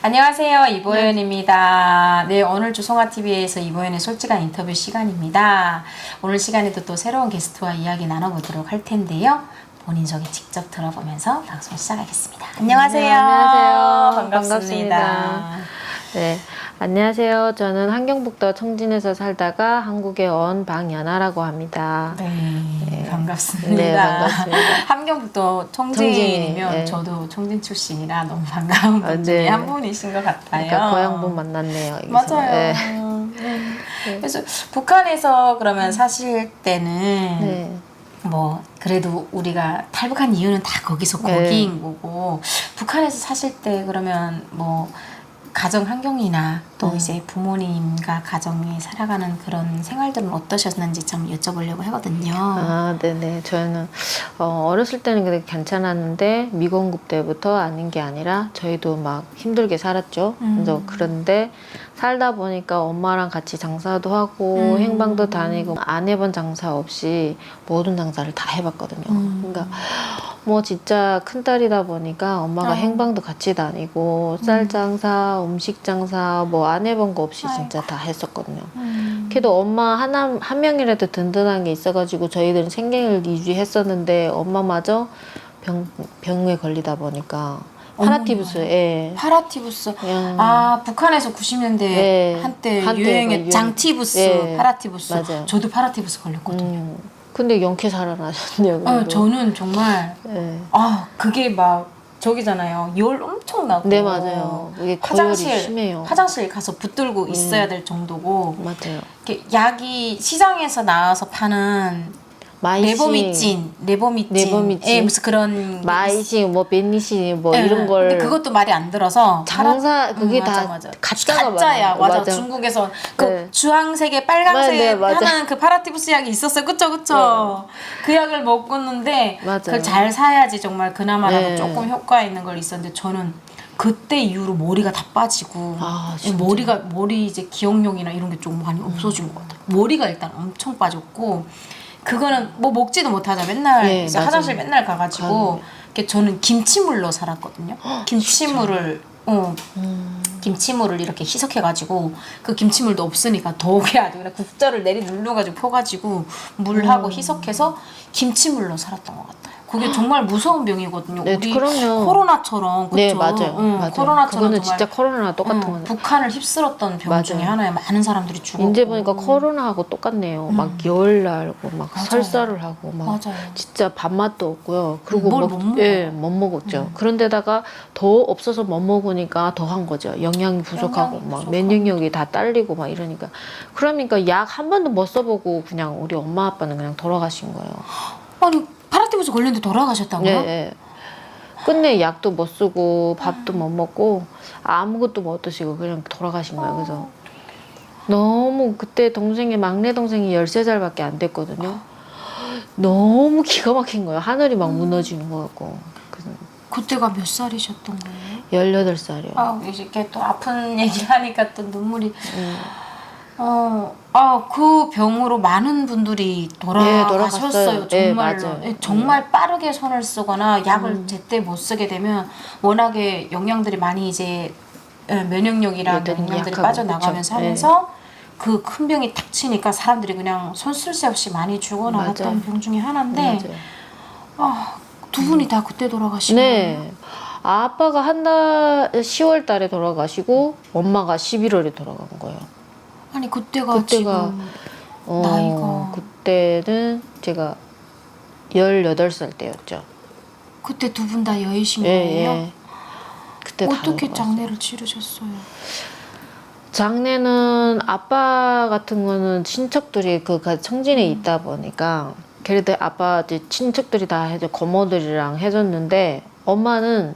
안녕하세요. 이보연입니다. 네, 오늘 주송아TV에서 이보연의 솔직한 인터뷰 시간입니다. 오늘 시간에도 또 새로운 게스트와 이야기 나눠보도록 할 텐데요. 본인 소개 직접 들어보면서 방송 시작하겠습니다. 안녕하세요. 네, 안녕하세요. 반갑습니다. 네, 안녕하세요. 저는 환경북도 청진에서 살다가 한국에 온 방연아라고 합니다. 네, 반갑습니다. 네, 반갑습니다. 함경북도 청진이면 네. 저도 청진 출신이라 너무 반가운 분 중에 네. 한 분이신 것 같아요. 그러니까 고향분 만났네요. 여기서. 맞아요. 네. 네. 그래서 북한에서 그러면 사실 때는 네. 뭐 그래도 우리가 탈북한 이유는 다 거기서 네. 거기인 거고 북한에서 사실 때 그러면 뭐 가정 환경이나 또 이제 부모님과 가정에 살아가는 그런 생활들은 어떠셨는지 좀 여쭤보려고 하거든요. 아, 네네. 저는 어렸을 때는 그래도 괜찮았는데 미공급 때부터 아닌 게 아니라 저희도 막 힘들게 살았죠. 그래서 그런데 살다 보니까 엄마랑 같이 장사도 하고 행방도 다니고 안 해본 장사 없이 모든 장사를 다 해봤거든요. 그러니까 뭐 진짜 큰딸이다 보니까 엄마가 행방도 같이 다니고 쌀 장사, 음식 장사 뭐 안 해본 거 없이 진짜 다 했었거든요. 그래도 엄마 한 명이라도 든든한 게 있어가지고 저희들은 생계를 유지했었는데 엄마마저 병에 걸리다 보니까 파라티푸스, 예. 파라티푸스. 예. 아, 북한에서 90년대 예. 한때 한때 유행의 유행. 장티푸스, 예. 파라티푸스. 맞아요. 저도 파라티푸스 걸렸거든요. 근데 영케 살아나셨네요. 그래도. 저는 정말 예. 그게 막 저기잖아요. 열 엄청 나고. 네, 맞아요. 이게 고열이 심해요. 화장실 가서 붙들고 있어야 될 정도고. 맞아요. 이렇게 약이 시장에서 나와서 파는 레보미진. 예, 무슨 그런 마이신, 뭐 베니신, 뭐 예, 이런 걸. 근데 그것도 말이 안 들어서 장사 그게 다 맞아. 가짜가 가짜야. 많아요. 맞아. 중국에서 그 네. 주황색에 빨간색 네, 맞아. 하는 그 파라티푸스 약이 있었어요. 그쵸. 그 약을 먹었는데 맞아요. 그걸 잘 사야지 정말 그나마라도 네. 조금 효과 있는 걸 있었는데 저는 그때 이후로 머리가 다 빠지고 아, 진짜? 머리 이제 기억력이나 이런 게 좀 많이 없어진 것 같아요. 머리가 일단 엄청 빠졌고 그거는 뭐 먹지도 못하자 맨날 네, 이제 맞아요. 화장실 맨날 가가지고 이렇게 저는 김치물로 살았거든요. 김치물을 김치물을 이렇게 희석해가지고 그 김치물도 없으니까 더게 아주 그냥 국자를 내리 눌러가지고 펴가지고 물하고 희석해서 김치물로 살았던 것 같아요. 그게 정말 무서운 병이거든요. 네, 우리 그럼요. 코로나처럼 그쵸? 네, 맞아요. 맞아요. 코로나처럼 그거는 정말 진짜 코로나랑 똑같은 거네. 북한을 휩쓸었던 병 맞아요. 중에 하나에 많은 사람들이 죽었고. 이제 보니까 코로나하고 똑같네요. 막 열 날고 막 맞아요. 설사를 하고 막 맞아요. 진짜 밥맛도 없고요. 그리고 뭘 못 먹어요. 예, 못 먹었죠. 그런데다가 더 없어서 못 먹으니까 더 한 거죠. 영양이 부족하고 영양이 막 부족하고. 면역력이 다 딸리고 막 이러니까. 그러니까 약 한 번도 못 써보고 그냥 우리 엄마 아빠는 그냥 돌아가신 거예요. 아니 파라티푸스 걸렸는데 돌아가셨다고요? 예, 예. 끝내 약도 못 쓰고 밥도 못 먹고 아무것도 못 드시고 그냥 돌아가신 거예요. 그래서 너무 그때 막내 동생이 13살밖에 안 됐거든요. 너무 기가 막힌 거예요. 하늘이 막 무너지는 거 같고. 그때가 몇 살이셨던 거예요? 18살이요. 이렇게 또 아픈 얘기를 하니까 또 눈물이. 그 병으로 많은 분들이 돌아가셨어요. 예, 정말로. 맞아요. 예, 정말 빠르게 손을 쓰거나 약을 제때 못 쓰게 되면 워낙에 영양들이 많이 이제 면역력이라는 영양들이 약하고, 빠져나가면서 그쵸. 하면서 그 큰 병이 탁 치니까 사람들이 그냥 손 쓸 새 없이 많이 죽어나갔던 맞아요. 병 중에 하나인데 맞아요. 두 분이 다 그때 돌아가신 거예요? 네. 아빠가 10월 달에 돌아가시고 엄마가 11월에 돌아간 거예요. 아니 그때가 지금 나이가 그때는 제가 18살 때였죠. 그때 두 분 다 여의신 예, 거예요? 예. 그때 다 어떻게 돌아갔어요. 장례를 치르셨어요? 장례는 아빠 같은 거는 친척들이 그 청진에 있다 보니까 그래도 아빠 이제 친척들이 다 해줘 고모들이랑 해줬는데 엄마는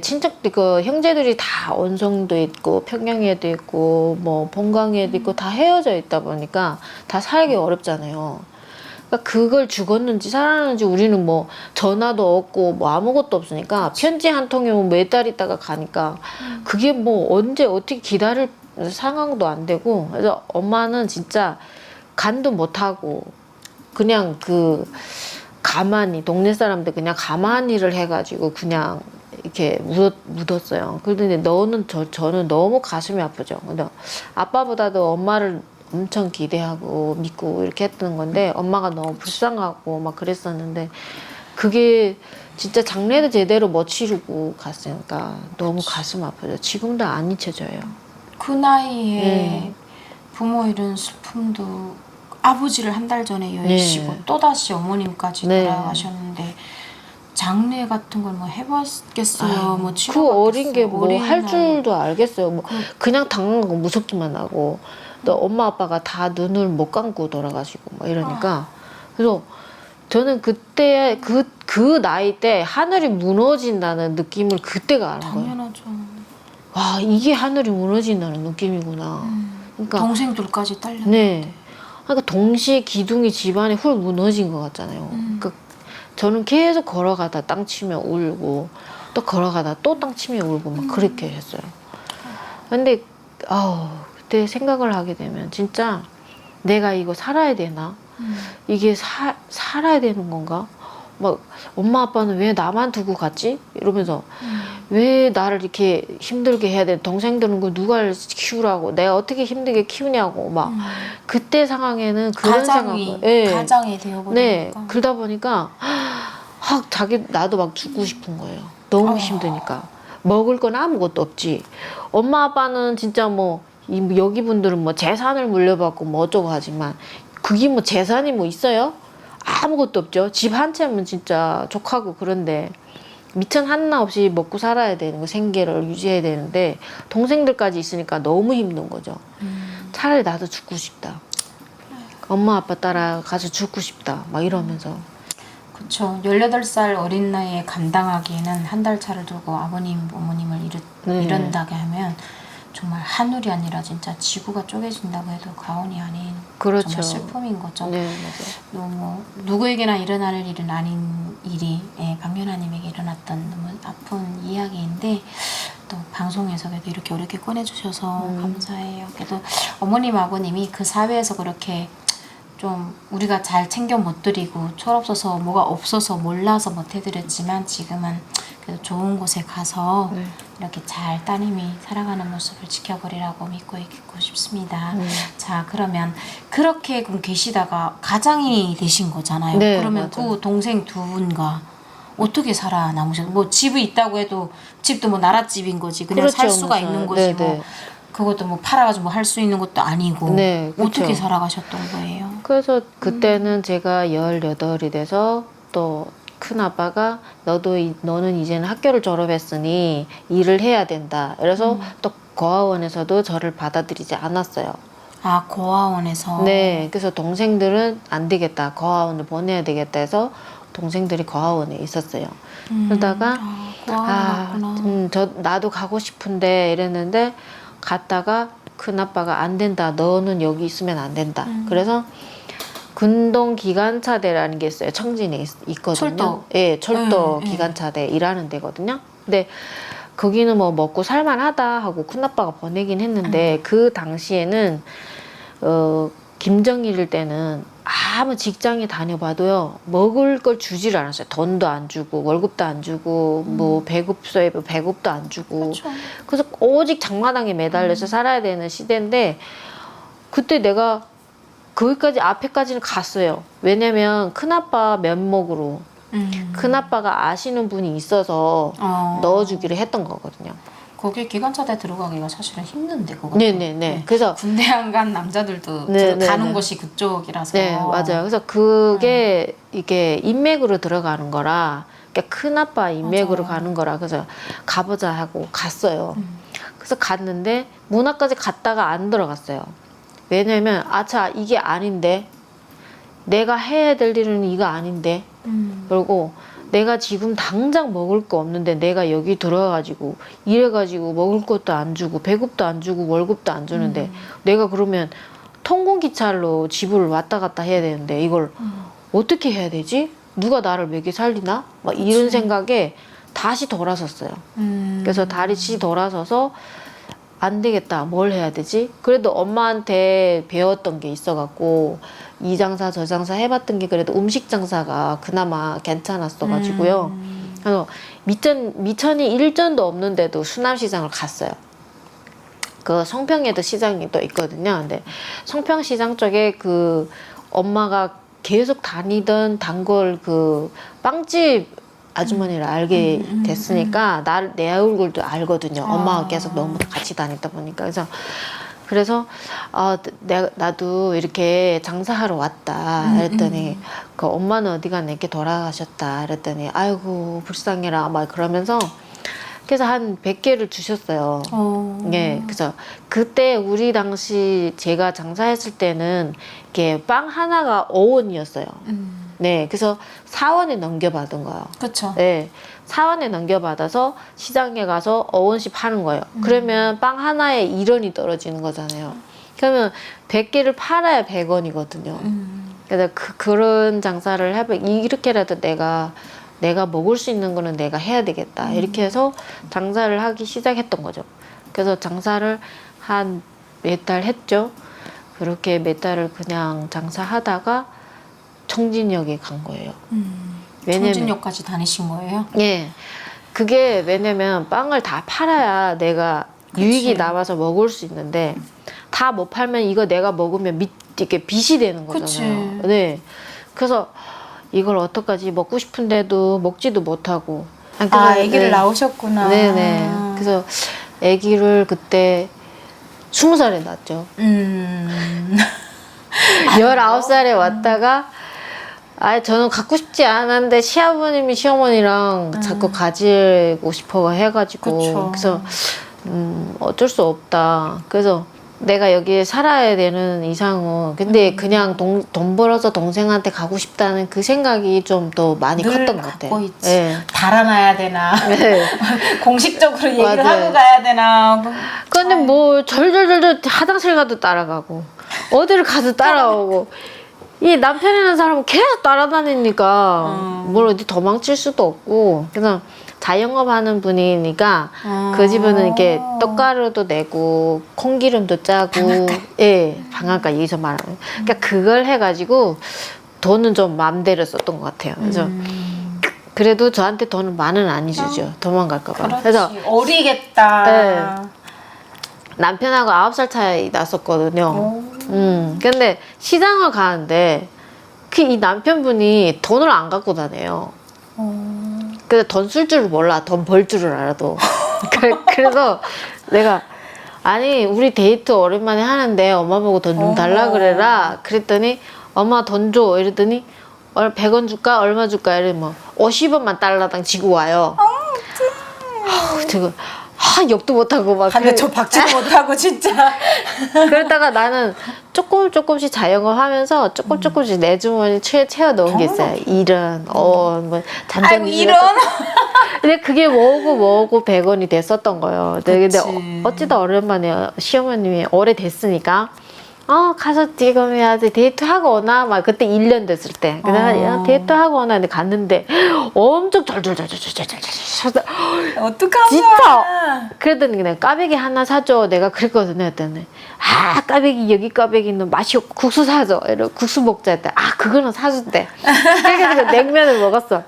친척들 그 형제들이 다 원성도 있고 평양에도 있고 뭐 본강에도 있고 다 헤어져 있다 보니까 다 살기 어렵잖아요. 그러니까 그걸 죽었는지 살았는지 우리는 뭐 전화도 없고 뭐 아무것도 없으니까 편지 한 통이 몇 달 있다가 가니까 그게 뭐 언제 어떻게 기다릴 상황도 안 되고 그래서 엄마는 진짜 간도 못 하고 그냥 가만히 동네 사람들 그냥 가만히를 해가지고 그냥 이렇게 묻었어요. 그런데 너는 저는 너무 가슴이 아프죠. 근데 아빠보다도 엄마를 엄청 기대하고 믿고 이렇게 했던 건데 엄마가 너무 불쌍하고 막 그랬었는데 그게 진짜 장례도 제대로 못 치르고 갔으니까 너무 가슴 아프죠. 지금도 안 잊혀져요. 그 나이에 부모 잃은 슬픔도 아버지를 한 달 전에 여의시고 네. 또다시 어머님까지 네. 돌아가셨는데 장례 같은 걸 뭐 해봤겠어요. 뭐 그 어린 게 뭐 어린 할 나이에. 줄도 알겠어요. 뭐 그냥 당하고 무섭기만 하고 또 엄마 아빠가 다 눈을 못 감고 돌아가시고 뭐 이러니까 그래서 저는 그때 그 나이 때 하늘이 무너진다는 느낌을 그때가 아는 거예요. 당연하죠. 와 이게 하늘이 무너진다는 느낌이구나. 그러니까 동생들까지 딸렸는데. 네. 그러니까 동시에 기둥이 집안에 훌 무너진 것 같잖아요. 그러니까 저는 계속 걸어가다 땅 치면 울고 또 걸어가다 또 땅 치면 울고 막 그렇게 했어요. 근데 그때 생각을 하게 되면 진짜 내가 이거 살아야 되나? 이게 살아야 되는 건가? 막 엄마 아빠는 왜 나만 두고 갔지? 이러면서 왜 나를 이렇게 힘들게 해야 돼? 동생들은 그 누가 키우라고 내가 어떻게 힘들게 키우냐고 막 그때 상황에는 그런 생각을 가장이 되어버리니까. 네 그러다 보니까 나도 막 죽고 싶은 거예요. 너무 힘드니까 먹을 건 아무것도 없지. 엄마 아빠는 진짜 뭐 여기 분들은 뭐 재산을 물려받고 뭐 어쩌고 하지만 그게 뭐 재산이 뭐 있어요? 아무것도 없죠. 집 한 채면 진짜 족하고 그런데 미천 하나 없이 먹고 살아야 되는 거 생계를 유지해야 되는데 동생들까지 있으니까 너무 힘든 거죠. 차라리 나도 죽고 싶다. 엄마 아빠 따라 가서 죽고 싶다. 막 이러면서. 그렇죠. 18살 어린 나이에 감당하기에는 한 달 차를 두고 아버님, 어머님을 잃은다게 하면 정말 하늘이 아니라 진짜 지구가 쪼개진다고 해도 과언이 아닌 그렇죠. 정말 슬픔인 거죠. 네, 맞아요. 너무 누구에게나 일어날 일은 아닌 일이 박연아님에게 일어났던 너무 아픈 이야기인데 또 방송에서 그래도 이렇게 어렵게 꺼내주셔서 감사해요. 그래도 어머님, 아버님이 그 사회에서 그렇게 좀 우리가 잘 챙겨 못 드리고 철없어서 뭐가 없어서 몰라서 못 해드렸지만 지금은 그래도 좋은 곳에 가서 이렇게 잘 따님이 살아가는 모습을 지켜보리라고 믿고 있고 싶습니다. 자, 그러면 그렇게 그럼 계시다가 가장이 되신 거잖아요. 네, 그러면 맞아요. 그 동생 두 분과 어떻게 살아남으셨어요? 뭐 집이 있다고 해도 집도 뭐 나랏집인 거지. 그냥 그렇죠, 살 수가 맞아요. 있는 거지. 네, 뭐 네. 그것도 뭐 팔아가지고 뭐 할 수 있는 것도 아니고. 네, 그렇죠. 어떻게 살아가셨던 거예요? 그래서 그때는 제가 18이 돼서 또 큰아빠가 너는 이제는 학교를 졸업했으니 일을 해야 된다. 그래서 또 고아원에서도 저를 받아들이지 않았어요. 아, 고아원에서. 네, 그래서 동생들은 안 되겠다. 고아원을 보내야 되겠다 해서 동생들이 고아원에 있었어요. 그러다가 고아원에 갔구나. 나도 가고 싶은데 이랬는데 갔다가 큰아빠가 안 된다. 너는 여기 있으면 안 된다. 그래서 군동 기관차대라는 게 있어요. 청진에 있거든요. 철도. 예, 철도 네, 기관차대 일하는 데거든요. 근데 거기는 뭐 먹고 살만하다 하고 큰아빠가 보내긴 했는데 그 당시에는 김정일 때는 아무 직장에 다녀봐도요 먹을 걸 주질 않았어요. 돈도 안 주고 월급도 안 주고 뭐 배급소에 배급도 안 주고 그쵸. 그래서 오직 장마당에 매달려서 살아야 되는 시대인데 그때 내가 거기까지 앞에까지는 갔어요. 왜냐면 큰아빠 면목으로 큰아빠가 아시는 분이 있어서 넣어주기로 했던 거거든요. 거기 기관차대 들어가기가 사실은 힘든데 그거. 네네네. 그래서 군대 안 간 남자들도 네, 네, 가는 네. 곳이 그쪽이라서. 네 맞아요. 그래서 그게 이게 인맥으로 들어가는 거라 그러니까 큰아빠 인맥으로 맞아요. 가는 거라 그래서 가보자 하고 갔어요. 그래서 갔는데 문 앞까지 갔다가 안 들어갔어요. 왜냐면 아차 이게 아닌데 내가 해야 될 일은 이거 아닌데 그리고 내가 지금 당장 먹을 거 없는데 내가 여기 들어가가지고 이래가지고 먹을 것도 안 주고 배급도 안 주고 월급도 안 주는데 내가 그러면 통공기차로 집을 왔다 갔다 해야 되는데 이걸 어떻게 해야 되지? 누가 나를 먹여 살리나? 막 이런 생각에 다시 돌아섰어요. 그래서 다시 돌아서서 안 되겠다. 뭘 해야 되지? 그래도 엄마한테 배웠던 게 있어갖고 이 장사 저 장사 해봤던 게 그래도 음식 장사가 그나마 괜찮았어가지고요. 그래서 미천이 일전도 없는데도 수남시장을 갔어요. 그 성평에도 시장이 또 있거든요. 근데 성평시장 쪽에 그 엄마가 계속 다니던 단골 그 빵집 아주머니를 알게 됐으니까 내 얼굴도 알거든요. 엄마가 계속 너무 같이 다니다 보니까. 그래서 나도 이렇게 장사하러 왔다 그랬더니 그 엄마는 어디 갔나 이렇게 돌아가셨다 그랬더니 아이고 불쌍해라 막 그러면서 그래서 한 100개를 주셨어요. 예, 그래서 그때 우리 당시 제가 장사했을 때는 이렇게 빵 하나가 5원이었어요. 네, 그래서 4원에 넘겨받은 거예요. 그렇죠. 네, 4원에 넘겨받아서 시장에 가서 5원씩 파는 거예요. 그러면 빵 하나에 1원이 떨어지는 거잖아요. 그러면 100개를 팔아야 100원이거든요. 그래서 그런 장사를 이렇게라도 내가 먹을 수 있는 거는 내가 해야 되겠다. 이렇게 해서 장사를 하기 시작했던 거죠. 그래서 장사를 한 몇 달 했죠. 그렇게 몇 달을 그냥 장사하다가 청진역에 간 거예요. 청진역까지 다니신 거예요? 예. 그게 왜냐면 빵을 다 팔아야 내가 유익이 나와서 먹을 수 있는데 다 못 팔면 이거 내가 먹으면 이렇게 빚이 되는 거잖아요. 그치. 네. 그래서 이걸 어떡하지 먹고 싶은데도 먹지도 못하고. 아기를 네. 낳으셨구나. 네네. 그래서 아기를 그때 20살에 낳았죠. 19살에 왔다가 저는 갖고 싶지 않았는데 시아버님이 시어머니랑 자꾸 가지고 싶어 해가지고 그쵸. 그래서 어쩔 수 없다. 그래서 내가 여기에 살아야 되는 이상은 근데 그냥 돈 벌어서 동생한테 가고 싶다는 그 생각이 좀 더 많이 늘 컸던 것 같아요. 갖고 있지. 네. 달아나야 되나? 네. 공식적으로 얘기를 맞아요. 하고 가야 되나? 근데 뭐 절절절절 화장실 가도 따라가고 어디를 가도 따라오고 이 남편이라는 사람은 계속 따라다니니까 뭘 어디 도망칠 수도 없고 그래서 자영업 하는 분이니까 그 집은 이렇게 떡가루도 내고 콩기름도 짜고 예 방앗간 여기서 말하는 그러니까 그걸 해가지고 돈은 좀 마음대로 썼던 것 같아요. 그래서 그래도 저한테 돈을 많은 안 주죠. 도망갈까봐. 그렇지. 그래서 어리겠다. 네. 남편하고 9살 차이 났었거든요. 근데 시장을 가는데 이 남편분이 돈을 안 갖고 다녀요. 근데 돈 쓸 줄 몰라. 돈 벌 줄을 알아도. 그래서 내가 아니 우리 데이트 오랜만에 하는데 엄마 보고 돈 좀 달라 그래라. 그랬더니 엄마 돈 줘. 이랬더니 100원 줄까? 얼마 줄까? 이러면 50원만 달러당 지고 와요. 제가 욕도 못하고 막 근데 저 박지도 못하고 진짜. 그러다가 나는 조금씩 자영업 하면서 조금씩 내 주머니 채워 넣은 게 있어요. 이런 뭐 잔돈이 아이고 이런. 근데 그게 뭐고 100원이 됐었던 거예요. 근데 어찌다 오랜만에 시어머님이 오래됐으니까 가서 지금 해야지 데이트하고 오나 막 그때 1년 됐을 때 그래서 데이트하고 오나 근데 갔는데 엄청 절절절절절절절 어떡하냐. 진짜 그랬더니 내가 까베기 하나 사줘 내가 그랬거든요. 했더니 까베기 여기 까베기는 맛이 없고 국수 사줘 이러고 국수 먹자 했더니 그거는 사준대. 그래서 냉면을 먹었어.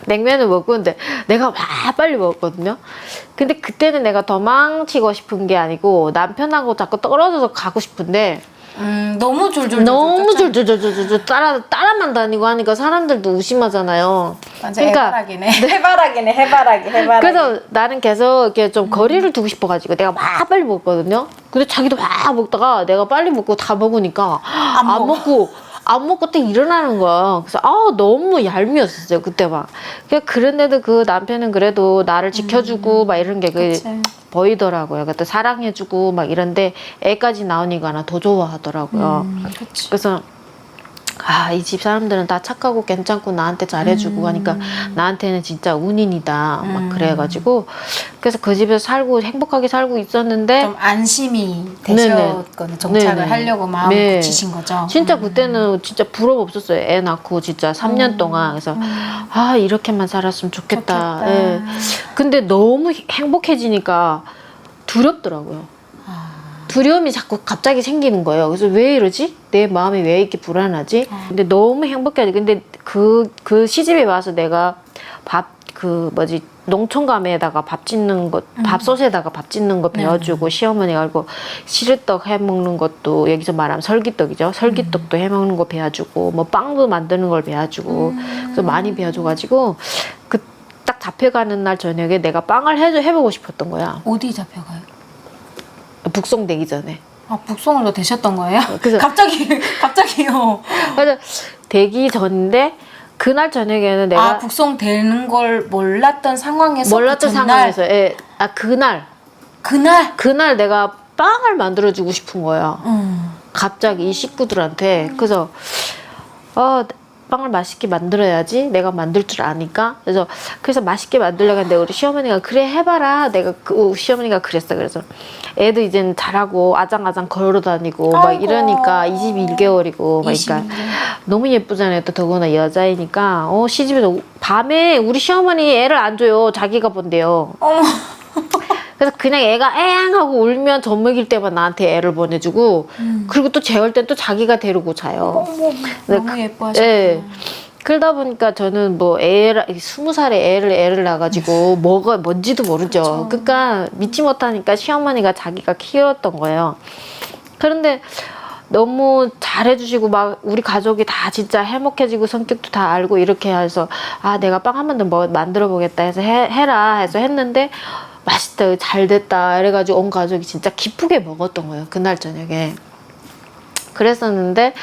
냉면을 먹고 근데 내가 빨리 먹었거든요. 근데 그때는 내가 도망치고 싶은 게 아니고 남편하고 자꾸 떨어져서 가고 싶은데 너무 졸졸 너무 졸졸졸졸 따라만 다니고 하니까 사람들도 의심하잖아요. 맞아, 해바라기네. 해바라기. 그래서 나는 계속 이렇게 좀 거리를 두고 싶어가지고 내가 빨리 먹거든요. 근데 자기도 먹다가 내가 빨리 먹고 다 먹으니까 안 먹고 또 일어나는 거야. 그래서 너무 얄미웠었어요 그때 막. 그런데도 그 남편은 그래도 나를 지켜주고 막 이런 게 보이더라고요. 그때 사랑해주고 막 이런데 애까지 나오니까 나 더 좋아하더라고요. 그래서 이 집 사람들은 다 착하고 괜찮고 나한테 잘해주고 하니까 나한테는 진짜 운인이다 막 그래가지고 그래서 그 집에서 행복하게 살고 있었는데 좀 안심이 되셨거든요. 정착을 하려고 마음을 굳히신 거죠. 진짜 그때는 진짜 부럽 없었어요. 애 낳고 진짜 3년 동안. 그래서 이렇게만 살았으면 좋겠다. 예. 근데 너무 행복해지니까 두렵더라고요. 두려움이 자꾸 갑자기 생기는 거예요. 그래서 왜 이러지? 내 마음이 왜 이렇게 불안하지? 근데 너무 행복해. 근데 그 시집에 와서 내가 그 뭐지 농촌감에다가 밥 짓는 것, 밥솥에다가 밥 짓는 거 배워주고 시어머니가 알고 시루떡 해먹는 것도 여기서 말하면 설기떡이죠. 설기떡도 해먹는 거 배워주고 뭐 빵도 만드는 걸 배워주고 그래서 많이 배워줘가지고 그 딱 잡혀가는 날 저녁에 내가 빵을 해보고 싶었던 거야. 어디 잡혀가요? 북송되기 전에. 아, 북송으로 되셨던 거예요? 그래서 갑자기요. 그래서 되기 전인데 그날 저녁에는 내가 북송되는 걸 몰랐던 상황에서 몰랐던 상황에서 그날 내가 빵을 만들어주고 싶은 거야. 갑자기 이 식구들한테. 그래서 빵을 맛있게 만들어야지. 내가 만들 줄 아니까. 그래서 맛있게 만들려고 했는데 우리 시어머니가 그래 해봐라. 내가 시어머니가 그랬어. 그래서 애도 이제는 잘하고 아장아장 걸어다니고 막 이러니까 21개월이고 막 그러니까 너무 예쁘잖아요. 또 더구나 여자이니까 시집에서 밤에 우리 시어머니 애를 안 줘요. 자기가 본대요. 그래서 그냥 애가 엥 하고 울면 젖 먹일 때만 나한테 애를 보내주고 그리고 또 재울 땐 또 자기가 데리고 자요. 너무 예뻐하셨구나. 네. 그러다 보니까 저는 뭐 20살에 애를 낳아가지고 뭐가 뭔지도 모르죠. 그쵸. 그러니까 믿지 못하니까 시어머니가 자기가 키웠던 거예요. 그런데 너무 잘해주시고 막 우리 가족이 다 진짜 해먹해지고 성격도 다 알고 이렇게 해서 내가 빵 한 번 더 만들어 보겠다 해서 해라 해서 했는데 맛있다 잘 됐다 이래가지고 온 가족이 진짜 기쁘게 먹었던 거예요. 그날 저녁에. 그랬었는데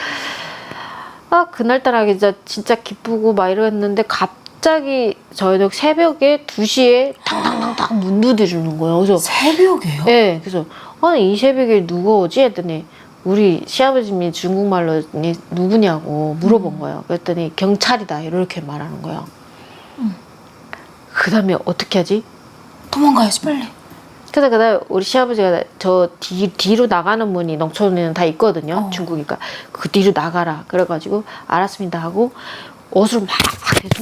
그날따라 진짜 기쁘고 막 이랬는데 갑자기 저녁 새벽에 2시에 탕탕탕탕 문 두드리는 거예요. 그래서 새벽에요? 네. 그래서 이 새벽에 누가 오지? 했더니 우리 시아버님이 중국말로 누구냐고 물어본 거예요. 그랬더니 경찰이다 이렇게 말하는 거예요. 그 다음에 어떻게 하지? 도망가야지 빨리. 그래서 그다음에 우리 시아버지가 저 뒤로 나가는 문이 농촌에는 다 있거든요. 중국이니까 그 뒤로 나가라. 그래가지고 알았습니다 하고 옷을 막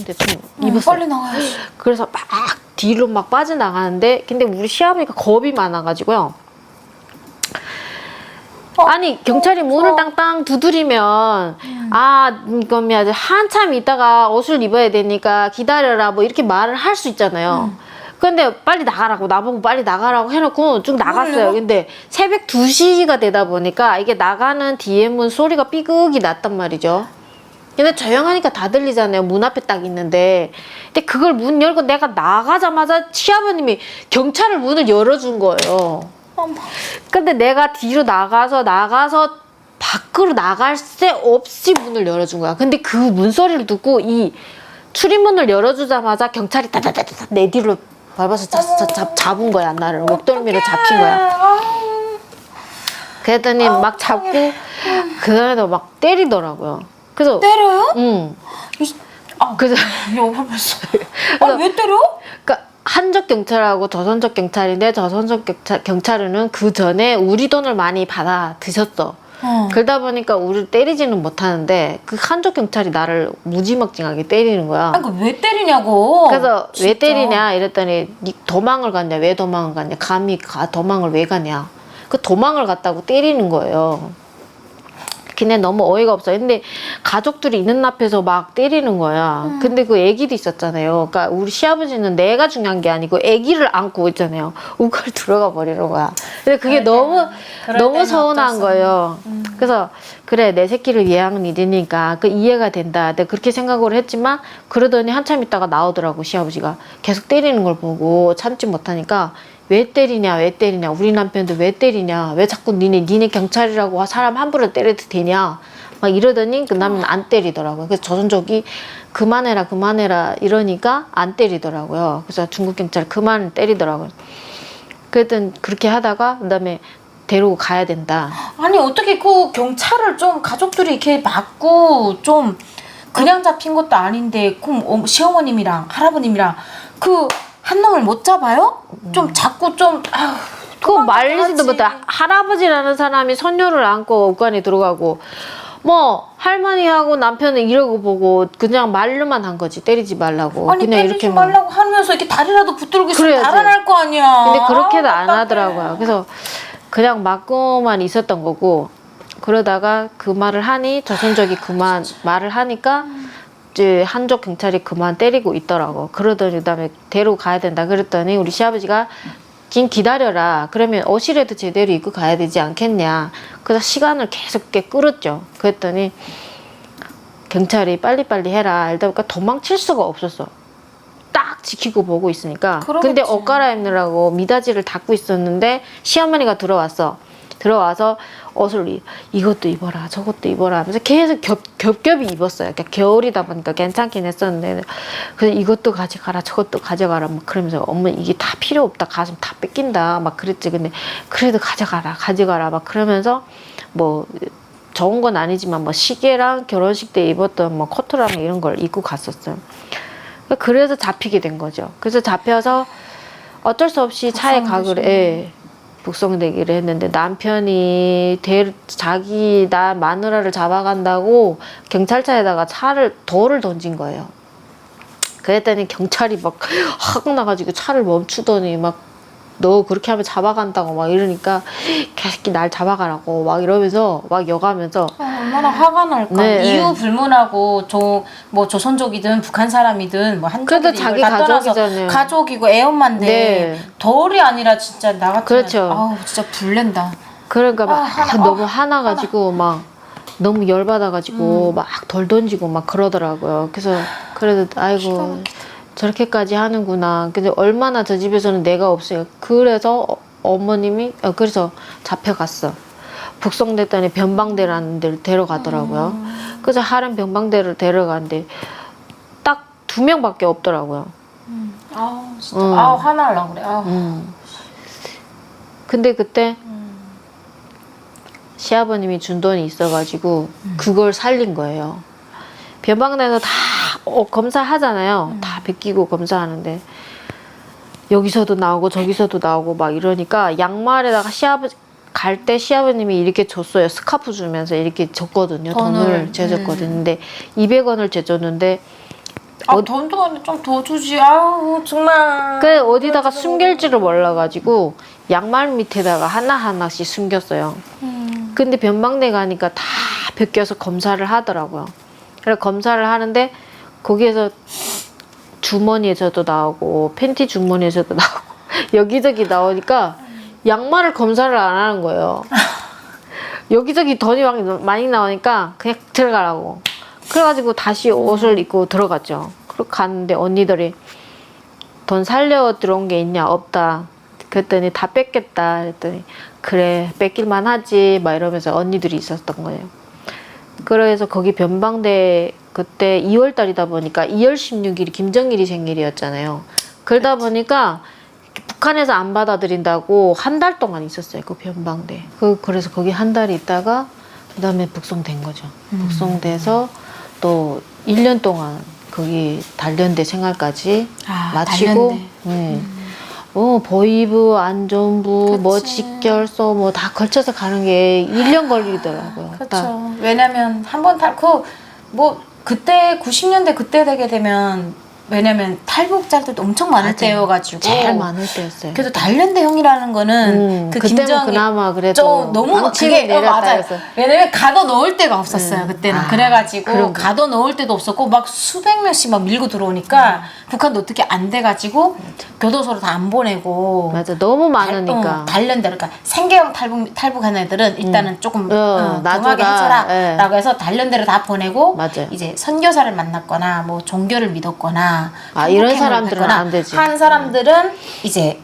대충 입었어요. 빨리 나가야지. 그래서 막 뒤로 막 빠져나가는데 근데 우리 시아버지가 겁이 많아가지고요. 아니 경찰이 문을 땅땅 두드리면 이거면 한참 있다가 옷을 입어야 되니까 기다려라 뭐 이렇게 말을 할 수 있잖아요. 근데 빨리 나가라고 나보고 빨리 나가라고 해놓고 쭉 나갔어요. 근데 새벽 2시가 되다 보니까 이게 나가는 뒤에 문 소리가 삐걱이 났단 말이죠. 근데 조용하니까 다 들리잖아요. 문 앞에 딱 있는데. 근데 그걸 문 열고 내가 나가자마자 시아버님이 경찰을 문을 열어준 거예요. 근데 내가 뒤로 나가서 밖으로 나갈 새 없이 문을 열어준 거야. 근데 그 문소리를 듣고 이 출입문을 열어주자마자 경찰이 따다다다 내 뒤로 밟아서 잡은 거야. 나를 목덜미로 잡힌 거야. 그랬더니 막 잡고 그 다음에도 막 때리더라고요. 그래서 때려요? 응. 그래서 여보면서 왜 때려? 그러니까 한적 경찰하고 저선적 경찰인데 저선적 경찰은 그 전에 우리 돈을 많이 받아 드셨어. 그러다 보니까 우리를 때리지는 못하는데 그 한쪽 경찰이 나를 무지막지하게 때리는 거야. 왜 때리냐고. 그래서 진짜. 왜 때리냐 이랬더니 니 도망을 갔냐 왜 도망을 갔냐 감히 도망을 왜 가냐 그 도망을 갔다고 때리는 거예요. 걔네 너무 어이가 없어요. 근데 가족들이 있는 앞에서 막 때리는 거야. 근데 그 애기도 있었잖아요. 그러니까 우리 시아버지는 내가 중요한 게 아니고 애기를 안고 있잖아요. 우걸 들어가 버리는 거야. 근데 그게 너무 서운한 거예요. 그래서 그래 내 새끼를 예양 믿으니까 그 이해가 된다. 내가 그렇게 생각을 했지만 그러더니 한참 있다가 나오더라고 시아버지가. 계속 때리는 걸 보고 참지 못하니까 왜 때리냐 우리 남편도 왜 때리냐 왜 자꾸 니네 경찰이라고 사람 함부로 때려도 되냐 막 이러더니 그 남은 안 때리더라고요. 그래서 저선적이 그만해라 이러니까 안 때리더라고요. 그래서 중국 경찰 그만 때리더라고요. 그랬더니 그렇게 하다가 그다음에 데리고 가야 된다. 아니 어떻게 그 경찰을 좀 가족들이 이렇게 맞고 좀 그냥 잡힌 것도 아닌데 그럼 시어머님이랑 할아버님이랑 그 한 놈을 못 잡아요? 좀 자꾸 좀 그거 말리지도 못해. 할아버지라는 사람이 손녀를 안고 옷관에 들어가고 뭐 할머니하고 남편은 이러고 보고 그냥 말로만 한 거지. 때리지 말라고. 아니 그냥 때리지 말라고 하면서 이렇게 다리라도 붙들고 있으면 그래야지. 달아날 거 아니야. 근데 그렇게도 안 답답해. 하더라고요. 그래서 그냥 맞고만 있었던 거고 그러다가 그 말을 하니 조선족이 그만 말을 하니까 이제 한쪽 경찰이 그만 때리고 있더라고. 그러더니 그다음에 데리고 가야 된다 그랬더니 우리 시아버지가 긴 기다려라. 그러면 옷이라도 제대로 입고 가야 되지 않겠냐. 그래서 시간을 계속 이렇게 끌었죠. 그랬더니 경찰이 빨리빨리 해라. 이러다 보니까 도망칠 수가 없었어. 딱 지키고 보고 있으니까. 그러겠지. 근데 옷 갈아입느라고 미닫이를 닫고 있었는데 시어머니가 들어와서 옷을 이것도 입어라 저것도 입어라 하면서 계속 겹겹이 입었어요. 그러니까 겨울이다 보니까 괜찮긴 했었는데 그래서 이것도 가져가라 저것도 가져가라 막 그러면서 엄마 이게 다 필요 없다 가슴 다 뺏긴다 막 그랬지. 근데 그래도 가져가라 막 그러면서 뭐 좋은 건 아니지만 뭐 시계랑 결혼식 때 입었던 뭐 코트랑 이런 걸 입고 갔었어요. 그래서 잡히게 된 거죠. 그래서 잡혀서 어쩔 수 없이 차에 가기로 북송되기를 했는데 남편이 자기 나 마누라를 잡아간다고 경찰차에다가 돌을 던진 거예요. 그랬더니 경찰이 막 확 나가지고 차를 멈추더니 막 너 그렇게 하면 잡아간다고 막 이러니까 개새끼 날 잡아가라고 막 이러면서 막 여가면서 얼마나 화가 날까. 네, 이유 불문하고 뭐 조선족이든 북한 사람이든 뭐 그래도 한족이든 자기 이걸 다 떠나서 가족이잖아요. 가족이고 애엄마인데 네. 덜이 아니라 진짜 나 같으면 그렇죠. 아우 진짜 불낸다. 그러니까 막 너무 화나. 화나가지고 막 너무 열받아가지고 막 돌 던지고 막 그러더라고요. 그래서 그래도 아이고 저렇게까지 하는구나. 근데 얼마나 저 집에서는 내가 없어요. 그래서 어머님이 그래서 잡혀갔어. 북송됐더니 변방대라는 데를 데려가더라고요. 그래서 하름 변방대를 데려갔는데 딱 2명밖에 없더라고요. 아우 진짜 아우 화날라 그래. 아우. 근데 그때 시아버님이 준 돈이 있어가지고 그걸 살린 거예요. 변방대에서 다 검사하잖아요. 다 베끼고 검사하는데 여기서도 나오고 저기서도 나오고 막 이러니까 양말에다가 갈 때 시아버님이 이렇게 줬어요. 스카프 주면서 이렇게 줬거든요. 돈을 재줬거든요. 근데 200원을 재줬는데 돈도 좀 더 주지. 아우 정말. 그 어디다가 숨길지를 몰라가지고 양말 밑에다가 하나하나씩 숨겼어요. 근데 변방대 가니까 다 베껴서 검사를 하더라고요. 그래서 검사를 하는데 거기에서 주머니에서도 나오고 팬티 주머니에서도 나오고 여기저기 나오니까 양말을 검사를 안 하는 거예요. 여기저기 돈이 많이 나오니까 그냥 들어가라고. 그래가지고 다시 옷을 입고 들어갔죠. 그리고 갔는데 언니들이 돈 살려 들어온 게 있냐? 없다. 그랬더니 다 뺏겼다. 그랬더니 그래 뺏길만 하지 막 이러면서 언니들이 있었던 거예요. 그래서 거기 변방대 그때 2월 달이다 보니까 2월 16일이 김정일이 생일이었잖아요. 그러다 보니까 북한에서 안 받아들인다고 한 달 동안 있었어요. 그 변방대. 그래서 거기 한 달 있다가 그다음에 북송된 거죠. 북송돼서 또 1년 동안 거기 단련대 생활까지 마치고 보이부, 안전부, 뭐 직결소 뭐 다 걸쳐서 가는 게 1년 걸리더라고요. 그렇죠. 왜냐면 한 번 뭐 그때 90년대 그때 되게 되면 왜냐면 탈북자들도 엄청 많을 때여가지고 제일 많을 때였어요. 그래도 단련대형이라는 거는 그 그때는 김정일 그나마 그래도 좀 너무 방침이 그게 맞아요. 내렸다 왜냐면 가둬 넣을 데가 없었어요 그때는. 그래가지고 그런 가둬 넣을 데도 없었고 막 수백 명씩 막 밀고 들어오니까 북한도 어떻게 안 돼가지고 교도소로 다 안 보내고 맞아 너무 많으니까 단련대 그러니까 생계형 탈북한 애들은 일단은 조금 동하게 해줘라 라고 해서 단련대를 다 보내고 맞아요. 이제 선교사를 만났거나 뭐 종교를 믿었거나 이런 사람들은 안 되지. 한 사람들은 이제